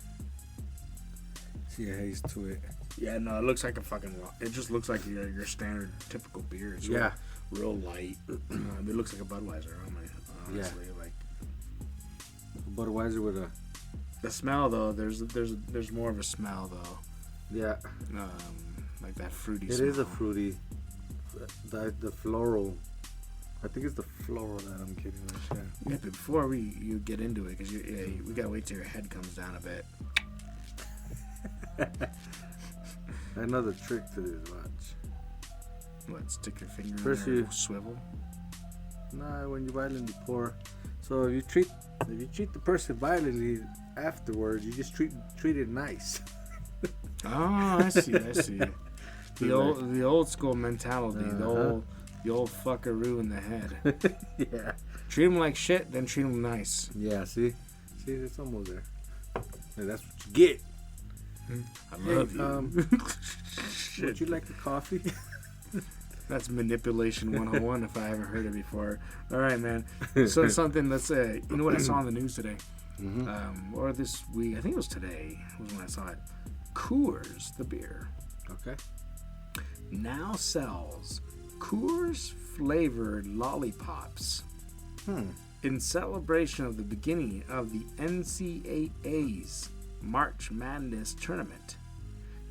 see a haze to it. Yeah, no, it looks like a fucking. It just looks like your standard typical beer. It's Yeah. real light. It looks like a Budweiser. Honestly, like Budweiser with a the smell though. There's more of a smell though. yeah. Like that fruity. It smell. is a fruity. The floral. I think it's the floral that I'm getting right there. Yeah, but before you get into it, because we gotta wait till your head comes down a bit. Another trick to this watch. What? Stick your finger First in there, you- swivel. Nah, when you violently pour. So if you treat the person violently afterwards, you just treat it nice. Oh, I see. The old school mentality. The old fuckaroo in the head. Yeah. Treat them like shit, then treat them nice. Yeah. See, it's almost there. And that's what you get. I love you. Would you like a coffee? That's manipulation 101 if I ever heard it before. All right, man. So something that's you know what I saw on the news today, or this week. I think it was today. Was when I saw it. Coors, the beer, Okay. now sells Coors flavored lollipops in celebration of the beginning of the NCAA's March Madness tournament.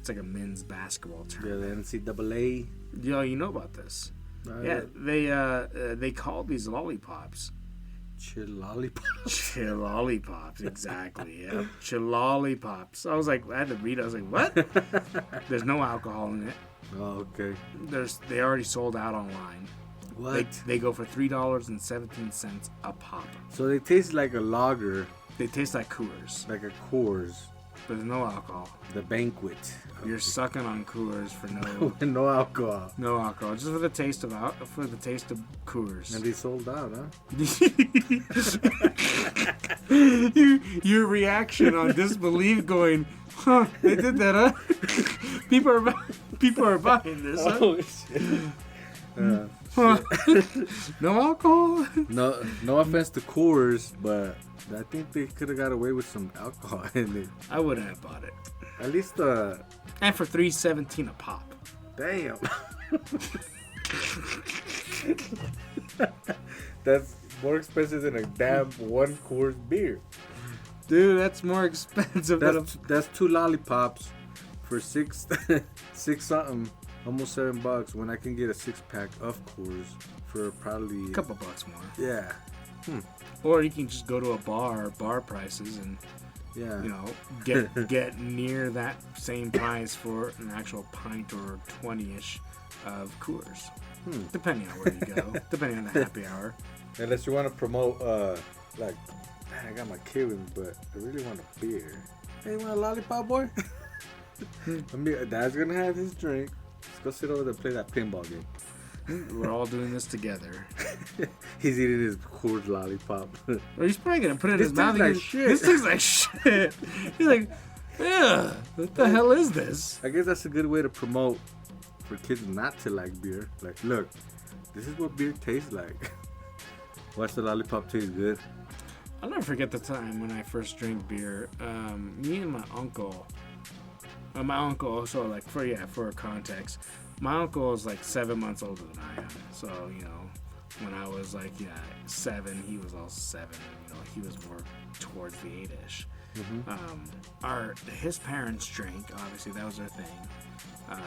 It's like a men's basketball Yeah, tournament. the NCAA. Yo, you know about this? Yeah, they call these lollipops Chill lollipop. Chilollipops, exactly. Yeah, Chilollipops. I was like, I had to read it. I was like, what? There's no alcohol in it. Oh, okay. They already sold out online. What? They go for $3.17 a pop. So they taste like a lager, They taste like Coors, like a Coors, but there's no alcohol. the banquet. You're sucking on Coors for No alcohol. no alcohol, just for the taste of Coors. And they sold out, huh? Your reaction on disbelief, going, huh? They did that, huh? People are buying this, huh? Oh, shit. Huh? No alcohol? No offense to Coors, but I think they could have got away with some alcohol in it. I wouldn't have bought it. At least And for $3.17 a pop. damn. That's more expensive than a damn one Coors beer. Dude, that's more expensive than a... That's two lollipops for six something, almost $7. When I can get a 6-pack of Coors for probably couple bucks more. Yeah, Or you can just go to a bar prices and, yeah. you know, get near that same price for an actual pint or 20-ish of Coors. Depending on where you go. Depending on the happy hour. Unless you want to promote, like, man, I got my kid with me, but I really want a beer. Hey, you want a lollipop, boy? Dad's gonna have his drink. Let's go sit over there and play that pinball game. We're all doing this together. He's eating his Coors lollipop. Or he's probably going to put it in This his mouth. tastes like shit. This tastes like shit. He's like, yeah, what the hell is this? I guess that's a good way to promote for kids not to like beer. Like, look, this is what beer tastes like. Watch the lollipop taste good. I'll never forget the time when I first drank beer. Me and my uncle also, like, for context, my uncle is like 7 months older than I am. So, you know, when I was like, 7, he was also 7. You know, he was more towards the 8-ish. His parents drank, obviously, that was their thing.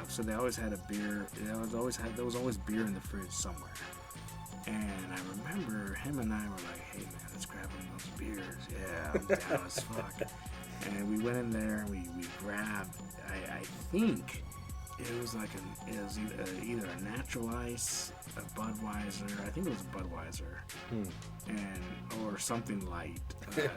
So they always had a beer. There was always beer in the fridge somewhere. And I remember him and I were like, hey man, let's grab one of those beers. Yeah, I'm down as fuck. And we went in there and we grabbed, I think it was like either a natural ice, a Budweiser. I think it was a Budweiser, or something light.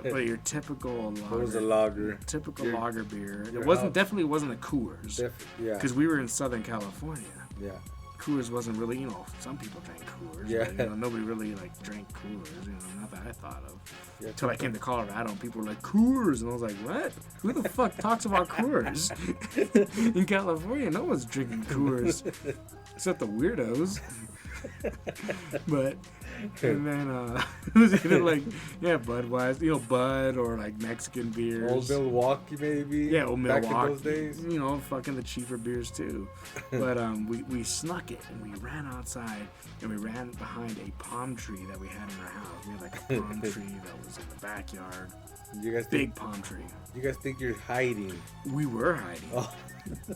But your typical lager. What was a lager? Typical lager beer. It definitely wasn't a Coors. Yeah. Because we were in Southern California. Yeah. Coors wasn't really, you know, some people drank Coors. Yeah. But, you know, nobody really, like, drank Coors, you know, not that I thought of. Yeah, Until I came to Colorado and people were like, Coors. And I was like, what? Who the fuck talks about Coors? In California, no one's drinking Coors. Except the weirdos. But, and then, it was either like, Budweiser, you know, Bud or like Mexican beers. Old Milwaukee, maybe. Yeah, Old Milwaukee. Back in those days. You know, fucking the cheaper beers too. But we snuck it and we ran outside and we ran behind a palm tree that we had in our house. We had like a palm tree that was in the backyard. You guys Big palm tree. You guys think you're hiding? We were hiding. Oh.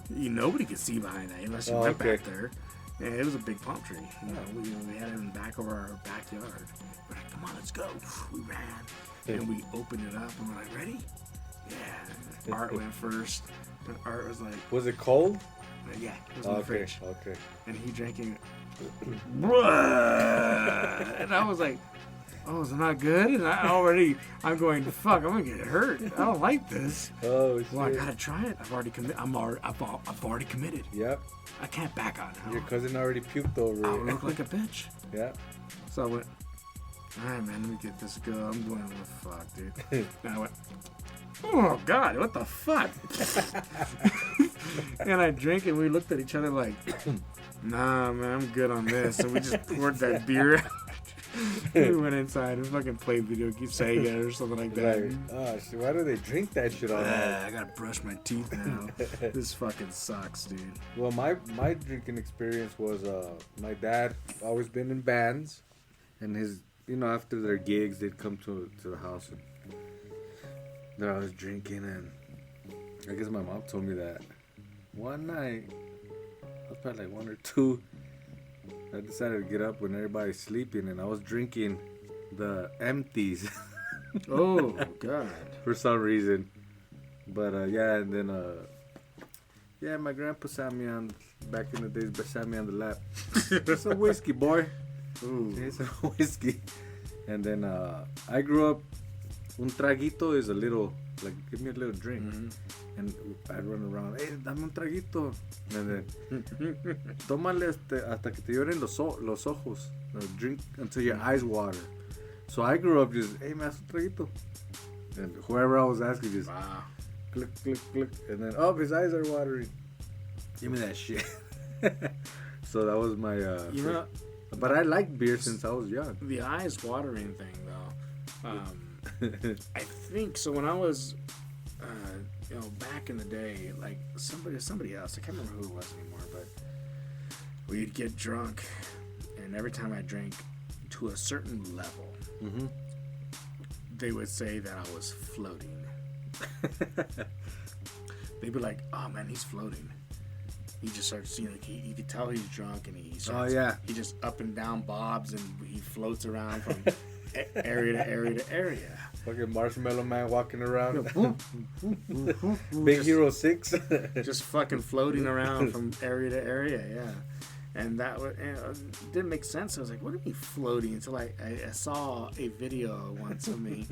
Nobody could see behind that unless you went back there. Yeah, it was a big palm tree. You know, we had it in the back of our backyard. We're like, come on, let's go. We ran. And we opened it up and we're like, ready? Yeah. Art went first. And Art was like... Was it cold? Yeah, it was in the fridge. Okay. And he drank it. And I was like, oh, is it not good? And I'm going, fuck, I'm going to get hurt. I don't like this. Oh, shit. Well, I got to try it. I've already committed. I've already committed. Yep. I can't back out now. Your cousin already puked over I'll it. look like a bitch. Yeah. So I went, all right, man, let me get this go. I'm going, what the fuck, dude? And I went, oh, God, what the fuck? And I drank it, and we looked at each other like, nah, man, I'm good on this. And we just poured that beer out. We went inside and fucking played video games, Sega or something like that. Like, oh, shit, why do they drink that shit all night? I gotta brush my teeth now. This fucking sucks, dude. Well, my drinking experience was my dad always been in bands, and his, you know, after their gigs they'd come to the house and they're always drinking, and I guess my mom told me that one night I was probably like 1 or 2. I decided to get up when everybody's sleeping, and I was drinking the empties. Oh, God. For some reason. But, and then, my grandpa sat me back in the days, sat me on the lap. It's a whiskey, boy. Ooh. It's a whiskey. And then, I grew up, un traguito is a little, like, give me a little drink. Mm-hmm. And I'd run around, hey, dame un traguito. And then, tómale hasta que te lloren los ojos. Drink until your eyes water. So I grew up just, hey, man, un traguito. And whoever I was asking just, wow. Click, click, click. And then, oh, his eyes are watering. Give me that shit. So that was my, but I liked beer since I was young. The eyes watering thing, though. I think, so when I was... back in the day, like somebody else, I can't remember who it was anymore, but we'd get drunk, and every time I drank to a certain level, they would say that I was floating. They'd be like, oh man, he's floating. He just starts, you could tell he's drunk, and he starts, he just up and down bobs, and he floats around from area to area to area. Fucking Marshmallow Man walking around. Big Big Hero 6. Just fucking floating around from area to area, yeah. And that didn't make sense. I was like, what do you mean floating? Until I saw a video once of me,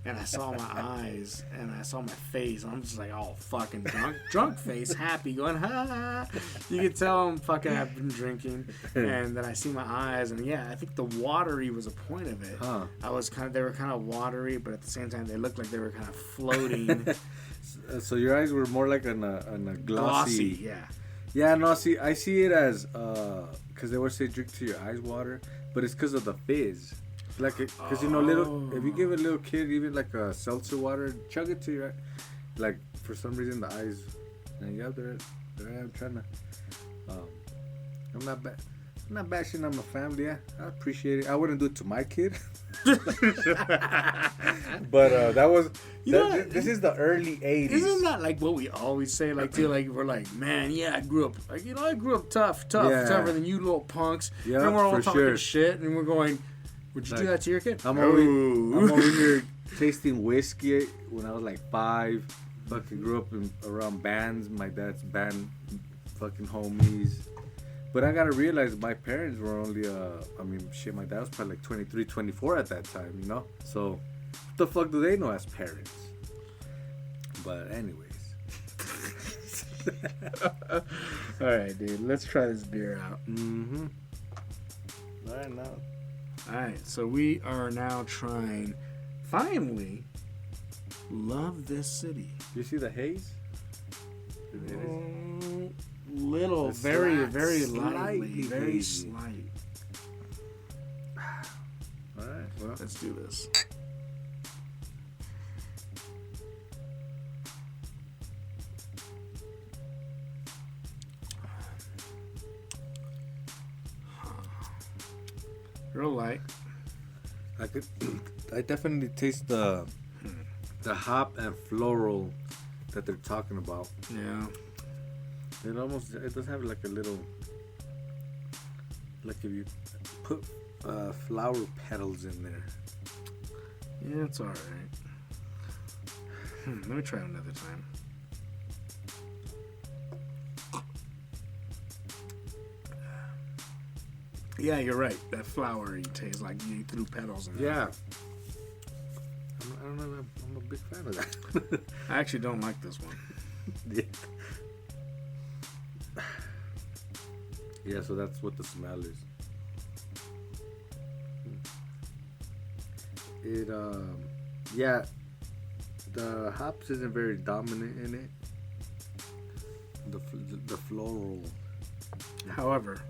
and I saw my eyes, and I saw my face, and I'm just like, oh, fucking drunk face, happy, going, ha. You can tell I'm fucking, I've been drinking. And then I see my eyes, and I think the watery was a point of it. Huh. They were kind of watery, but at the same time, they looked like they were kind of floating. So your eyes were more like on a glossy. Yeah. Yeah, no, see, I see it as, because they would say drink till your eyes water, but it's because of the fizz. Like, because, if you give a little kid even like a seltzer water, chug it to your, like, for some reason the eyes, and yeah, there I am trying to, I'm not bashing on my family. Yeah, I appreciate it. I wouldn't do it to my kid. But that was this is the early 80s. Isn't that like what we always say? Like, we're like, man, yeah, I grew up tougher than you little punks. Yeah, and we're all for talking sure. shit, and we're going, would you do that to your kid? I'm over here tasting whiskey when I was like 5. Fucking grew up around bands. My dad's band fucking homies. But I gotta realize my parents were only, my dad was probably like 23, 24 at that time, you know? So, what the fuck do they know as parents? But anyways. Alright, dude, let's try this beer out. Mm-hmm. Alright, now. Alright, so we are now trying, finally, Love This City. You see the haze? Little, It's very slightly lightly, very hazy. slight. Alright, well. Let's do this. Real light. I definitely taste the hop and floral that they're talking about. Yeah. It does have like a little, like if you put flower petals in there. Yeah, it's alright. Let me try it another time. Yeah, you're right. That flowery taste, like you threw petals in there. Yeah. I don't know. I'm a big fan of that. I actually don't like this one. Yeah. Yeah, so that's what the smell is. The hops isn't very dominant in it. The floral. However,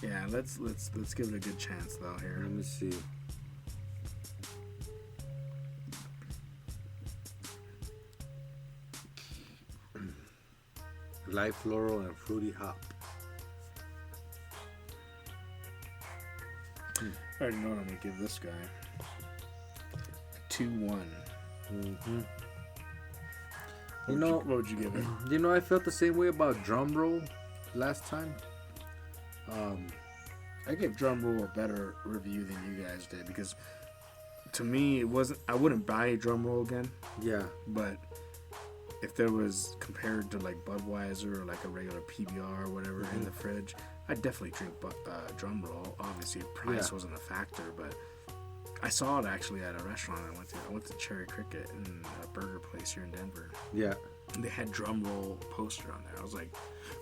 yeah, let's give it a good chance though here. Let me see. Light floral and fruity hop. I already know what I'm gonna give this guy. 2-1. Mm-hmm. What would you give it? I felt the same way about drum roll last time. I give Drum Roll a better review than you guys did because to me it wasn't. I wouldn't buy a Drum Roll again. Yeah. But if there was compared to like Budweiser or like a regular PBR or whatever in the fridge, I'd definitely drink Drum Roll. Obviously, price wasn't a factor, but I saw it actually at a restaurant I went to Cherry Cricket in a burger place here in Denver. Yeah. And they had Drum Roll poster on there. I was like,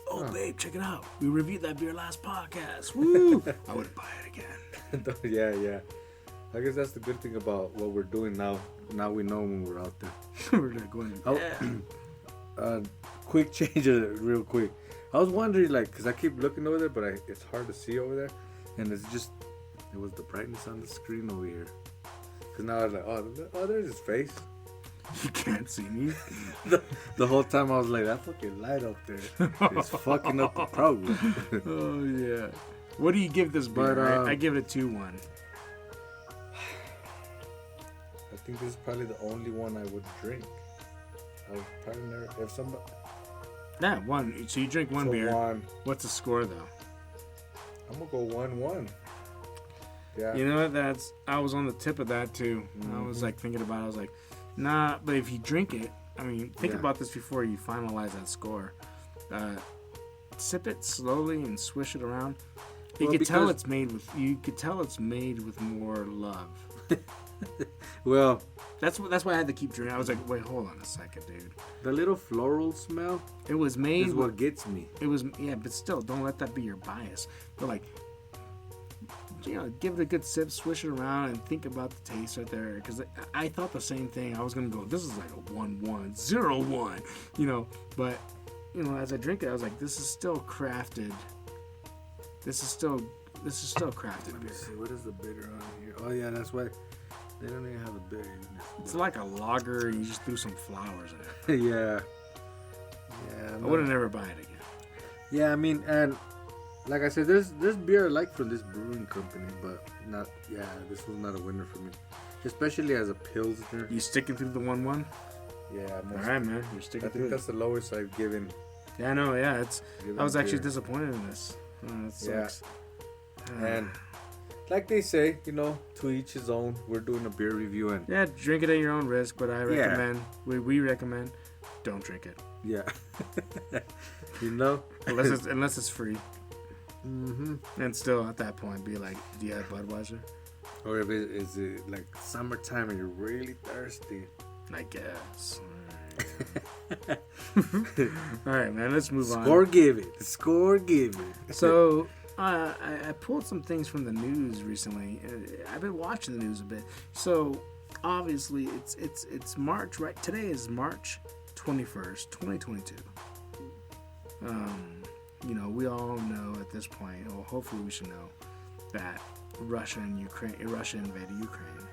oh, babe, check it out. We reviewed that beer last podcast. Woo! I wouldn't buy it again. Yeah. I guess that's the good thing about what we're doing now. Now we know when we're out there. We're like going, Quick change of it, real quick. I was wondering, like, because I keep looking over there, but it's hard to see over there. And it was the brightness on the screen over here. Because now I was like, oh, there's his face. You can't see me. The whole time I was like, that fucking light up there. It's fucking up the program. Oh, yeah. What do you give this beer? But, I give it a 2-1. I think this is probably the only one I would drink. I would probably never, if somebody... Nah, 1. So you drink one beer. 1. What's the score, though? I'm going to go 1-1. Yeah. You know what? I was on the tip of that, too. Mm-hmm. I was, like, thinking about it. I was like, nah, but if you drink it, I mean, think about this before you finalize that score. Sip it slowly and swish it around. You could tell it's made with more love. Well, that's why I had to keep drinking. I was like, wait, hold on a second, dude. the little floral smell It was made is what gets me. It was, yeah, but still, don't let that be your bias. But like, give it a good sip, swish it around, and think about the taste right there. Because I thought the same thing. I was gonna go, this is like a 1-1, 0-1, but as I drink it, I was like, this is still crafted. This is still crafted beer. See, what is the bitter on here? Oh yeah, that's why they don't even have a bitter. It's like a lager. You just threw some flowers in it. Yeah. I wouldn't never buy it again. Yeah, I mean, and like I said, there's beer I like from this brewing company, but not. Yeah, this was not a winner for me, especially as a pilsner. You sticking through the 1-1? Yeah. All right, man. You're sticking I through think it. that's the lowest I've given. Yeah, no, yeah. I was actually beer. disappointed in this. That sucks. And like they say, to each his own. We're doing a beer review, and Yeah, drink it at your own risk, but I recommend, we recommend, don't drink it. yeah, Unless it's free. Mm-hmm. And still, at that point, be like, do you have Budweiser? Or if is it like summertime and you're really thirsty. I guess. All right, man, let's move on. Score give it. So, I pulled some things from the news recently. I've been watching the news a bit. So, obviously, it's March, right? Today is March 21st, 2022. We all know at this point, or hopefully we should know, that Russia invaded Ukraine.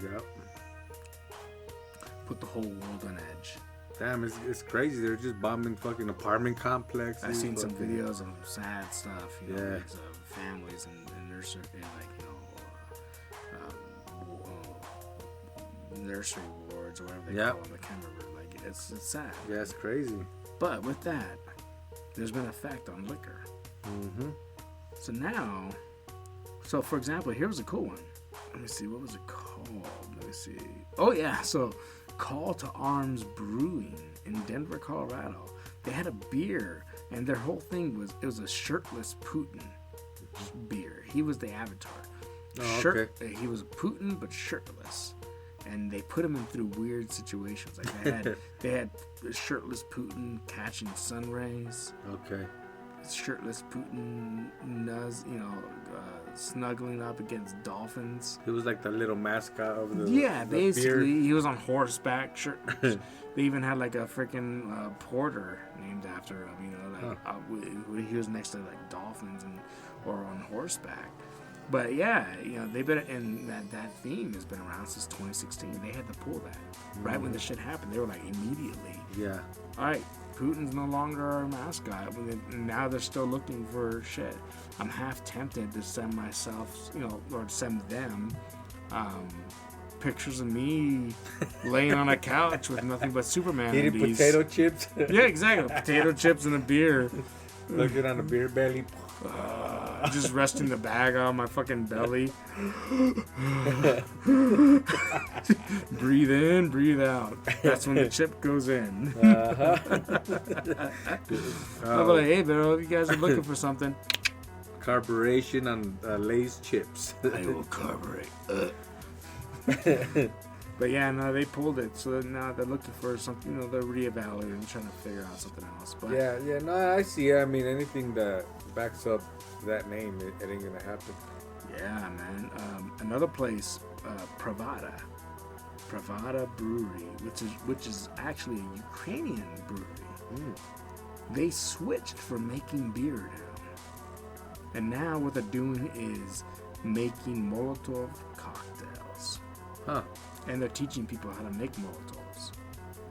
Yep. Put the whole world on edge. Damn, it's crazy. They're just bombing fucking apartment complexes. I've seen some videos of sad stuff, Yeah. of families and nursery, nursery wards or whatever they Yep. call them. I can't remember. Like, it's sad. Yeah, it's crazy. But with that, there's been an effect on liquor. Mm-hmm. So now, for example, here was a cool one. Let me see, what was it called? Let me see. Oh yeah, so Call to Arms Brewing in Denver, Colorado. They had a beer, and their whole thing was, it was a shirtless Putin beer. He was the avatar. Oh, okay. He was Putin, but shirtless. And they put him in through weird situations. Like they had shirtless Putin catching sun rays. Okay. Shirtless Putin, snuggling up against dolphins. He was like the little mascot of the basically beer. he was on horseback. They even had like a freaking porter named after him. He was next to like dolphins or on horseback. But yeah, they've been, and that theme has been around since 2016. They had to pull that right when the shit happened. They were like immediately. Yeah. All right, Putin's no longer our mascot. Now they're still looking for shit. I'm half tempted to send myself, or send them, pictures of me laying on a couch with nothing but Superman Eating undies. potato chips. Yeah, exactly. Potato chips and a beer. Looking on a beer belly. Just resting the bag on my fucking belly. Breathe in, breathe out. That's when the chip goes in. I'm like, hey, bro, if you guys are looking for something, Carburation on Lay's chips. I will carburate. But yeah, no, they pulled it. So now they're looking for something. They're reevaluating and trying to figure out something else. But Yeah, no, I see. I mean, anything that backs up that name, it ain't gonna happen. yeah, man. Another place, Pravda Brewery, which is actually a Ukrainian brewery. They switched from making beer now, and now what they're doing is making Molotov cocktails. Huh. And they're teaching people how to make Molotovs.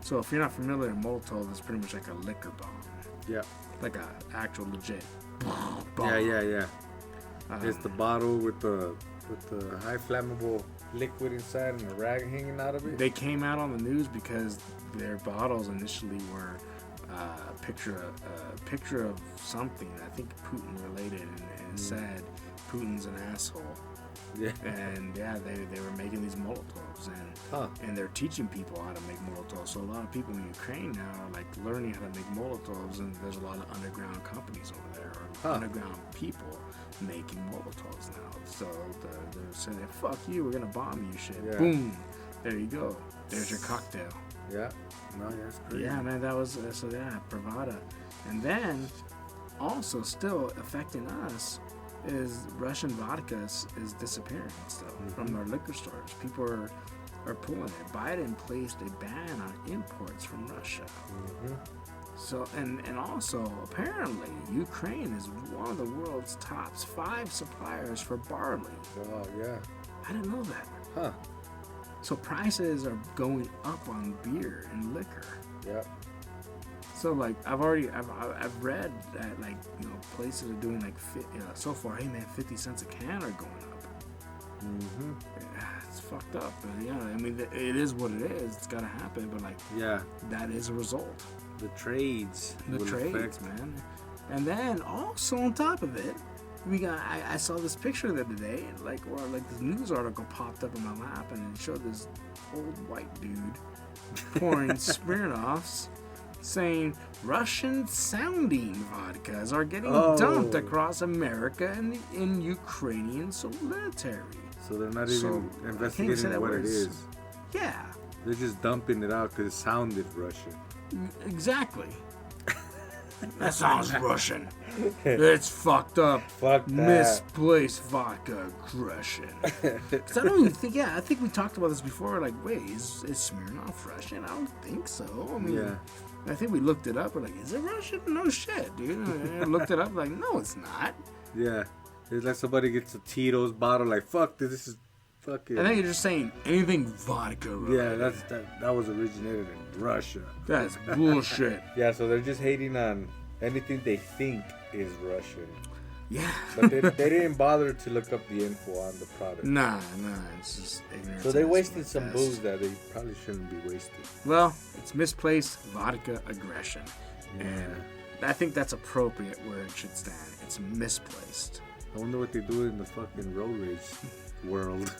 So if you're not familiar, Molotov is pretty much like a liquor bomb. Yeah. Like a actual legit bomb. Yeah. It's the bottle with the high flammable liquid inside and a rag hanging out of it. They came out on the news because their bottles initially were a picture of something, I think Putin related, and it said Putin's an asshole. Yeah. And yeah, they were making these Molotovs, and they're teaching people how to make Molotovs. So a lot of people in Ukraine now are like learning how to make Molotovs, and there's a lot of underground companies over there, or underground people making Molotovs now. So they're saying, fuck you, we're gonna bomb you, shit. Yeah. Boom, there you go. There's your cocktail. Yeah. No, that's crazy. Yeah, man, that was Pravda. And then also still affecting us is Russian vodka is disappearing still from our liquor stores. People are pulling it. Biden placed a ban on imports from Russia. So and also apparently Ukraine is one of the world's top 5 suppliers for barley. Oh, yeah. I didn't know that. Huh. So prices are going up on beer and liquor. Yep. So like I've read that like places are doing like so far. Hey man, 50 cents a can are going up. Mm-hmm. It's fucked up. But yeah, I mean it is what it is. It's gotta happen. But like that is a result. The trades. The trades, man. And then also on top of it, we got. I saw this picture the other day, like this news article popped up in my lap, and it showed this old white dude pouring Smirnoffs, saying Russian-sounding vodkas are getting dumped across America and in Ukrainian solidarity. So they're not even investigating what it is. Yeah. They're just dumping it out because it sounded Russian. Exactly. That sounds Russian. It's fucked up. Fuck that. Misplaced vodka aggression. Because I don't even think, I think we talked about this before. Like, wait, is Smirnoff Russian? I don't think so. I mean, I think we looked it up. We're like, is it Russian? No shit, dude. And I looked it up, like, no, it's not. Yeah. It's like somebody gets a Tito's bottle, like, fuck this is fucking. I think you're just saying anything vodka related. Yeah, that was originated in Russia. That's bullshit. Yeah, so they're just hating on anything they think is Russian. Yeah. But they didn't bother to look up the info on the product. Nah, it's just ignorance. So they wasted some booze that they probably shouldn't be wasted. Well, it's misplaced vodka aggression. Yeah. And I think that's appropriate where it should stand. It's misplaced. I wonder what they do in the fucking road rage world.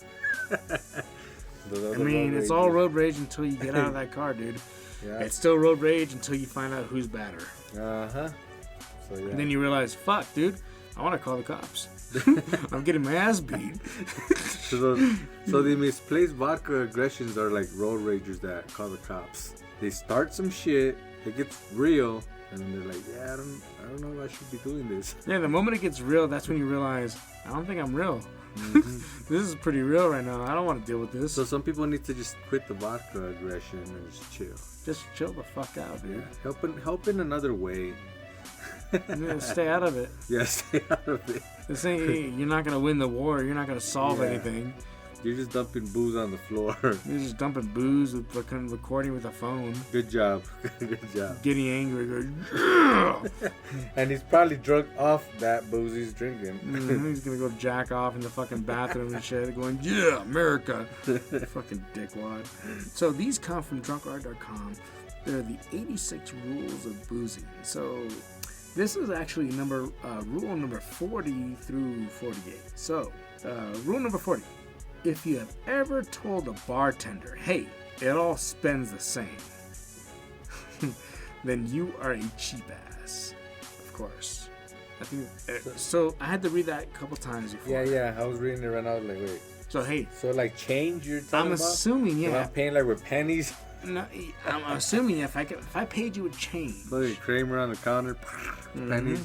I mean, it's all road rage until you get out of that car, dude. Yeah. It's still road rage until you find out who's badder. Uh-huh. So, yeah. And then you realize, fuck, dude, I want to call the cops. I'm getting my ass beat. So the misplaced vodka aggressions are like road ragers that call the cops. They start some shit, it gets real, and then they're like, yeah, I don't know if I should be doing this. Yeah, the moment it gets real, that's when you realize, I don't think I'm real. Mm-hmm. This is pretty real right now. I don't want to deal with this. So some people need to just quit the vodka aggression and just chill. Just chill the fuck out, dude. Yeah. Help in another way. Yeah, stay out of it. Yeah, stay out of it. This ain't, you're not going to win the war. You're not going to solve anything. You're just dumping booze on the floor. You're just dumping booze with recording with a phone. Good job. Good job. Getting angry. Going, and he's probably drunk off that booze he's drinking. He's going to go jack off in the fucking bathroom and shit. Going, yeah, America. Fucking dickwad. So these come from drunkard.com. They're the 86 rules of boozing. So this is actually rule number 40 through 48. So rule number 40. If you have ever told a bartender, hey, it all spends the same, then you are a cheap ass. Of course. I think so. I had to read that a couple times before. Yeah. I was reading it right now. I was like, wait. So, hey. So, like, change you're talking I'm about? assuming, yeah. And I'm paying, like, with pennies? No, I'm assuming if I paid you with change. Look at Kramer on the counter. Pennies.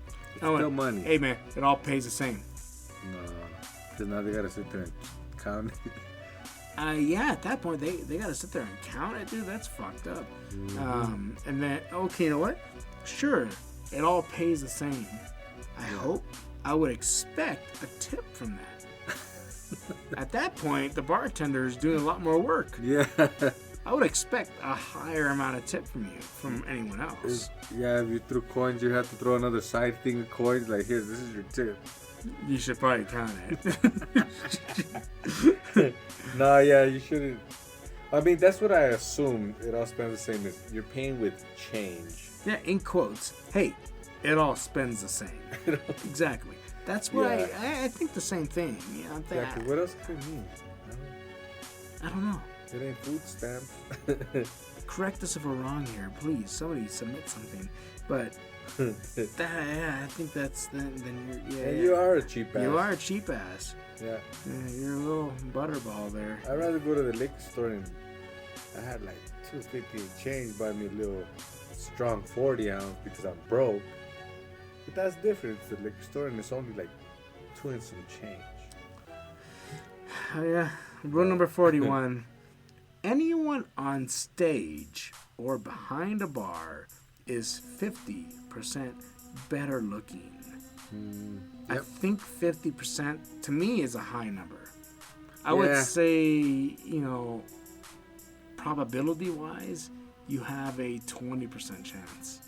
It's still money. Hey, man, it all pays the same. No. Because now they got to sit there and count it. Yeah, at that point, they got to sit there and count it, dude. That's fucked up. Mm-hmm. And then, okay, you know what? Sure, it all pays the same. I would expect a tip from that. At that point, the bartender is doing a lot more work. Yeah. I would expect a higher amount of tip from anyone else. If you threw coins, you have to throw another side thing of coins. Like, here, this is your tip. You should probably count it. No, yeah, you shouldn't. I mean, that's what I assume. It all spends the same. As you're paying with change. Yeah, in quotes. Hey, it all spends the same. Exactly. That's what I think the same thing. You know, Exactly. What else could it mean? I don't know. It ain't food stamps. Correct us if we're wrong here, please. Somebody submit something. But I think that's then you're You are a cheap ass. You are a cheap ass. Yeah. You're a little butterball there. I'd rather go to the liquor store and I had like $2.50 change, buy me a little strong 40 ounce because I'm broke. But that's different. It's the liquor store and it's only like 2 and some change. Oh yeah. Rule number 41. Anyone on stage or behind a bar is 50% better looking. I Yep. think 50% to me is a high number. I would say, probability wise, you have a 20% chance,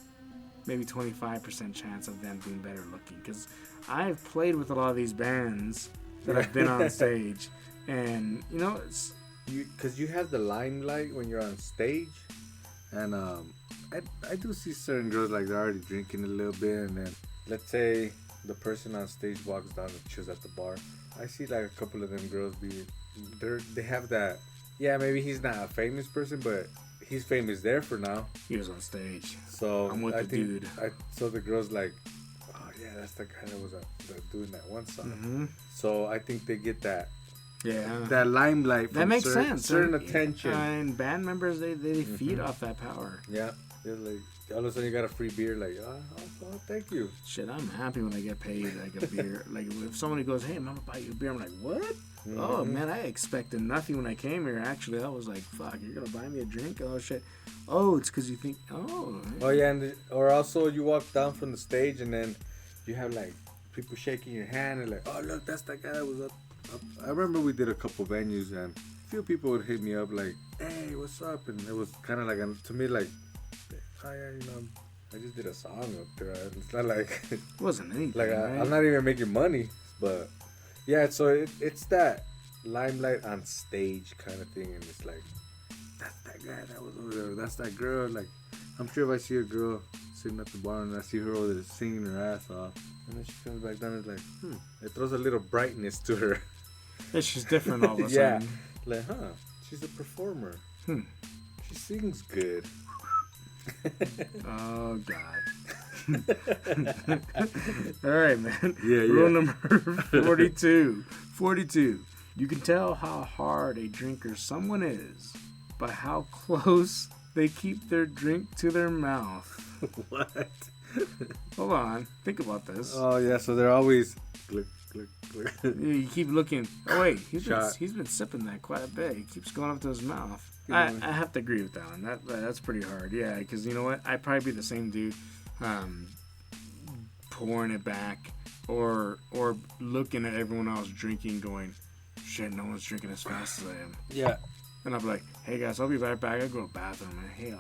maybe 25% chance of them being better looking. Because I've played with a lot of these bands that have been on stage, and it's Because you have the limelight when you're on stage, and I do see certain girls like they're already drinking a little bit, and then let's say the person on stage walks down and chills at the bar. I see like a couple of them girls they have that. Yeah, maybe he's not a famous person, but he's famous there for now. he was on stage. So I'm with I the think dude. so the girls like, oh yeah, that's the guy that was doing that one song. Mm-hmm. So I think they get that Yeah, limelight. that From makes sense. Certain And- attention. And band members, they feed off that power. Yeah, it's like all of a sudden you got a free beer. Like, oh, thank you. Shit, I'm happy when I get paid like a beer. Like if somebody goes, "Hey, I'm gonna buy you a beer," I'm like, "What?" Oh man, I expected nothing when I came here. Actually, I was like, "Fuck, you're gonna buy me a drink?" Oh shit. Oh, it's because you think. Oh. Oh yeah, or also you walk down from the stage and then you have like people shaking your hand and like, oh look, that's that guy that was up. I remember we did a couple venues and a few people would hit me up like, hey, what's up? And it was kind of like to me like, oh yeah, I just did a song up there. It's not like It wasn't anything. like right? I'm not even making money, but yeah. So it's that limelight on stage kind of thing, and it's like that's that guy that was over there. That's that girl. Like I'm sure if I see a girl sitting at the bar and I see her over there singing her ass off, and then she comes back down, it's like it throws a little brightness to her. It's just different all of a Yeah, sudden. like she's a performer. Hmm. She sings good. Oh God. All right, man. Yeah, Rule yeah. number 42. 42. You can tell how hard a drinker someone is by how close they keep their drink to their mouth. What? Hold on. Think about this. Oh yeah, so they're always click, click, click. You keep looking. Oh wait, he's Shot. been sipping that quite a bit. He keeps going up to his mouth. I have to agree with that one. That's pretty hard. Yeah, because you know what? I'd probably be the same dude, pouring it back, or looking at everyone else drinking, going, shit, no one's drinking as fast as I am. Yeah. And I'll be like, hey guys, I'll be right back. I go to the bathroom. And, hey,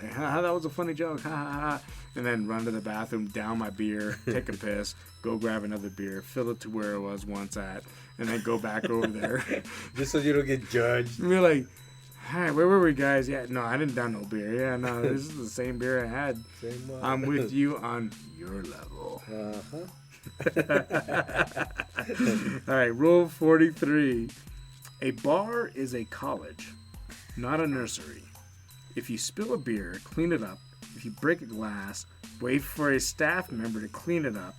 yeah, that was a funny joke. Ha ha ha. And then run to the bathroom, down my beer, take a piss, go grab another beer, fill it to where it was once at, and then go back over there. Just so you don't get judged. And be like, hi, where were we, guys? Yeah, no, I didn't down no beer. Yeah, no, this is the same beer I had. Same one. I'm with you on your level. All right, rule 43. A bar is a college, not a nursery. If you spill a beer, clean it up. If you break a glass, wait for a staff member to clean it up,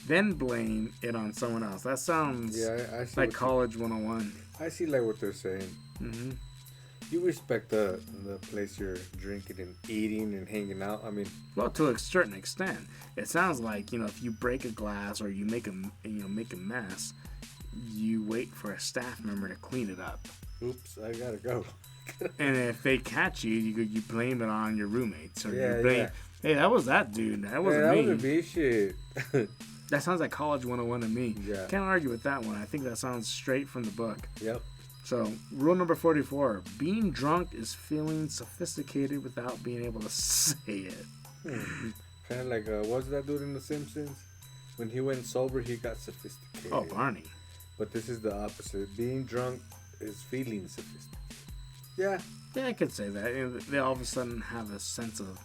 then blame it on someone else. That sounds I see like what college 101. I see like what they're saying. Mm-hmm. You respect the place you're drinking and eating and hanging out. I mean, Well, to a certain extent, it sounds like if you break a glass or you make a mess, you wait for a staff member to clean it up. oops, I gotta go. And if they catch you, you blame it on your roommates or Yeah, you blame, yeah. hey, that was that dude. That wasn't that me. wasn't me. Shit. That sounds like college 101 to me. Yeah. Can't argue with that one. I think that sounds straight from the book. Yep. So, rule number 44. Being drunk is feeling sophisticated without being able to say it. Kind of like what was that dude in The Simpsons? When he went sober, he got sophisticated. Oh, Barney. But this is the opposite. Being drunk is feeling sophisticated. Yeah. Yeah, I could say that. They all of a sudden have a sense of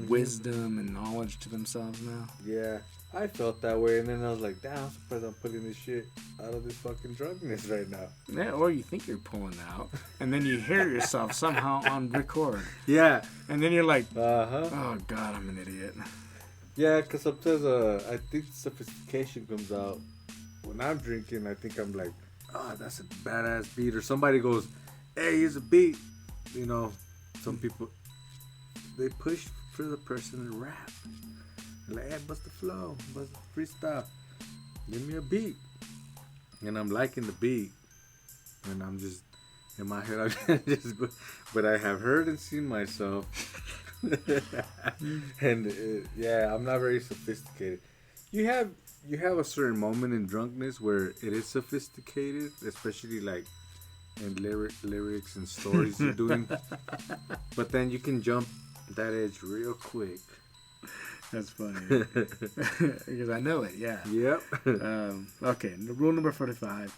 wisdom and knowledge to themselves now. Yeah. I felt that way, and then I was like, damn, I'm surprised I'm putting this shit out of this fucking drunkenness right now. Yeah, or you think you're pulling out, and then you hear yourself somehow on record. Yeah. And then you're like, Uh-huh. oh, God, I'm an idiot. Yeah, because sometimes I think sophistication comes out when I'm drinking. I think I'm like, oh, that's a badass beat. Or somebody goes, hey, here's a beat. Some people, they push for the person to rap. They're like, hey, bust the flow, bust the freestyle. Give me a beat. And I'm liking the beat. And I'm just, in my head, I'm just, but I have heard and seen myself And yeah, I'm not very sophisticated. You have a certain moment in drunkenness where it is sophisticated, especially like in lyrics and stories you're doing. But then you can jump that edge real quick. That's funny. Because I know it, yeah. Yep. Okay, rule number 45.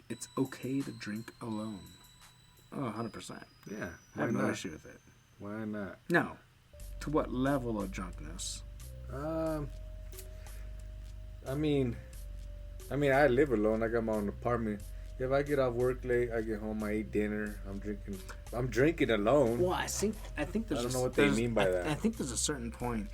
It's okay to drink alone. Oh, 100%. Yeah. I have no issue with it. Why not? No. To what level of drunkenness? I mean, I live alone. I got my own apartment. If I get off work late, I get home, I eat dinner. I'm drinking alone. Well, I think there's. I don't know what they mean by that. I think there's a certain point.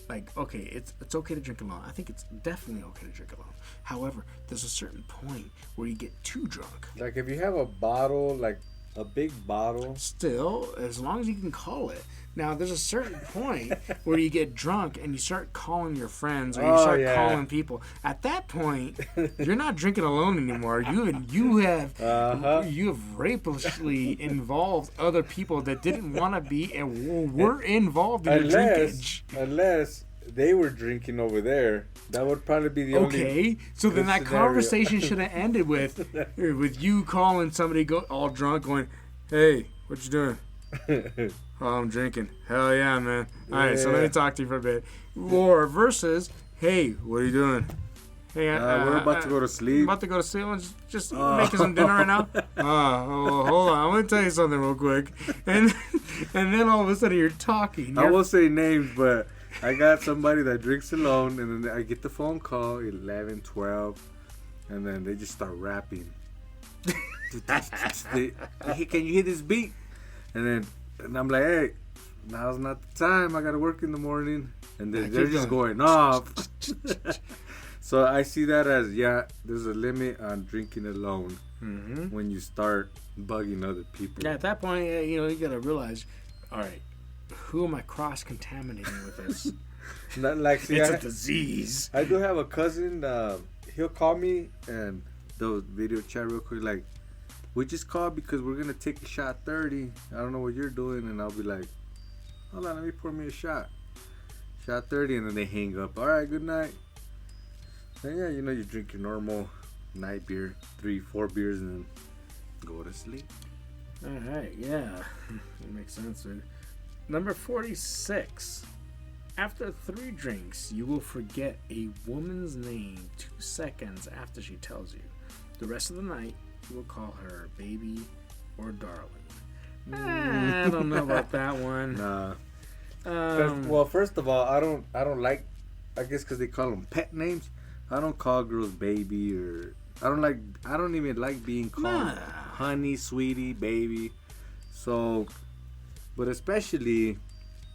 Like, okay, it's okay to drink alone. I think it's definitely okay to drink alone. However, there's a certain point where you get too drunk. Like if you have a bottle, like a big bottle. Still, as long as you can call it. Now, there's a certain point where you get drunk and you start calling your friends or you start calling people. At that point, you're not drinking alone anymore. You have rapishly involved other people that didn't want to be and were involved in your drinkage. Unless they were drinking over there. That would probably be the only. Okay, so then that conversation should have ended with you calling somebody all drunk, going, "Hey, what you doing?" "Oh, I'm drinking." "Hell yeah, man. All right, so let me talk to you for a bit." Or versus, "Hey, what are you doing?" "Hey, we're about to go to sleep." I'm about to go to sleep. I'm just making some dinner right now. Hold on. I'm going to tell you something real quick. And then all of a sudden you're talking. I won't say names, but I got somebody that drinks alone, and then I get the phone call, 11, 12, and then they just start rapping. "Hey, can you hear this beat?" And I'm like, "Hey, now's not the time. I got to work in the morning." And then they're just going off. So I see that as, there's a limit on drinking alone when you start bugging other people. Yeah, at that point, you got to realize, all right, who am I cross-contaminating with this? It's a disease. I do have a cousin. He'll call me and they'll video chat real quick. Like, "We just called because we're gonna take a shot 30. I don't know what you're doing," and I'll be like, "Hold on, let me pour me a shot. Shot 30," and then they hang up. "All right, good night." And you drink your normal night beer, 3-4 beers, and then go to sleep. All right, yeah, that makes sense, dude. Number 46. After 3 drinks, you will forget a woman's name 2 seconds after she tells you. The rest of the night, you will call her baby or darling. I don't know about that one. Nah. Well, first of all, I don't like. I guess because they call them pet names. I don't call girls baby or I don't even like being called honey, sweetie, baby. So, but especially,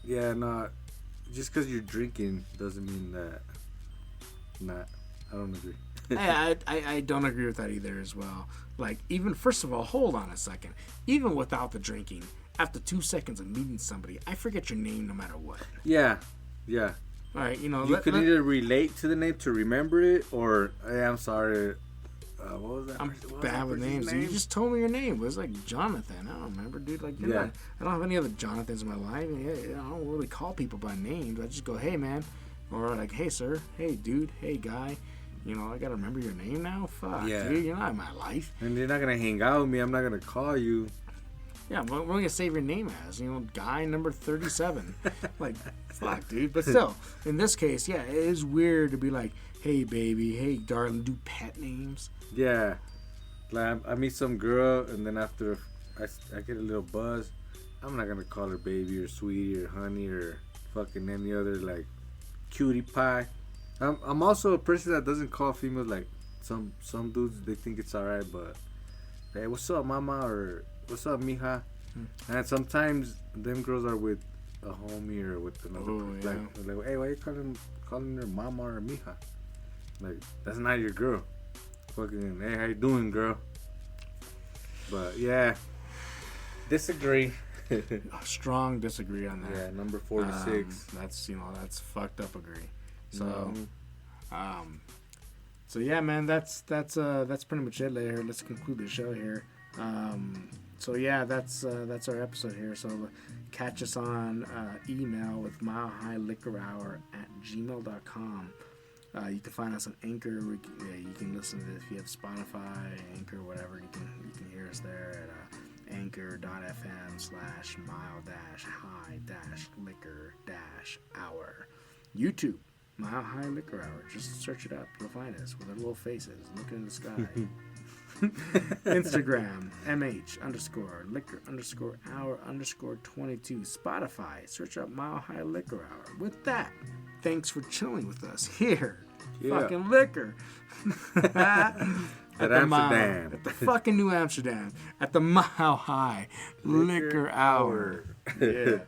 just because you're drinking doesn't mean that. I don't agree. I don't agree with that either as well. Like, even, first of all, hold on a second. Even without the drinking, after 2 seconds of meeting somebody, I forget your name no matter what. Yeah. All right, you can either relate to the name to remember it, or, "Hey, I'm sorry. What was that? I'm bad with names. Dude. You just told me your name. It was like Jonathan. I don't remember, dude. Like, I don't have any other Jonathans in my life. I don't really call people by names. I just go, "Hey, man," or like, "Hey, sir," "Hey, dude," "Hey, guy." I gotta remember your name now. Fuck, dude, you're not in my life. And you're not gonna hang out with me. I'm not gonna call you. Yeah, what am I gonna save your name as? Guy number 37. Like, fuck, dude. But still, in this case, it is weird to be like, "Hey, baby," "Hey, darling," do pet names. Yeah, like I meet some girl, and then after I get a little buzz, I'm not gonna call her baby or sweetie or honey or fucking any other like cutie pie. I'm also a person that doesn't call females like some dudes. They think it's alright, but "Hey, what's up, mama?" or "What's up, mija?" And sometimes them girls are with a homie or with another like, "Hey, why are you calling her mama or mija?" Like, that's not your girl. Fucking, "Hey, how you doing, girl?" But disagree. Strong disagree on that. Yeah, number 46. That's fucked up agree. So, so yeah, man, that's pretty much it. Later, let's conclude the show here. So yeah, that's our episode here. So catch us on email with milehighliquorhour@gmail.com. You can find us on Anchor. You can listen to it if you have Spotify, Anchor, whatever. You can hear us there at anchor.fm/mile-high-liquor-hour. YouTube, Mile High Liquor Hour. Just search it up. You'll find us with our little faces looking in the sky. Instagram, MH_liquor_hour_22. Spotify, search up Mile High Liquor Hour. With that, thanks for chilling with us here. Yeah. Fucking liquor. at Amsterdam. At the fucking New Amsterdam. At the Mile High Liquor Hour. Yeah.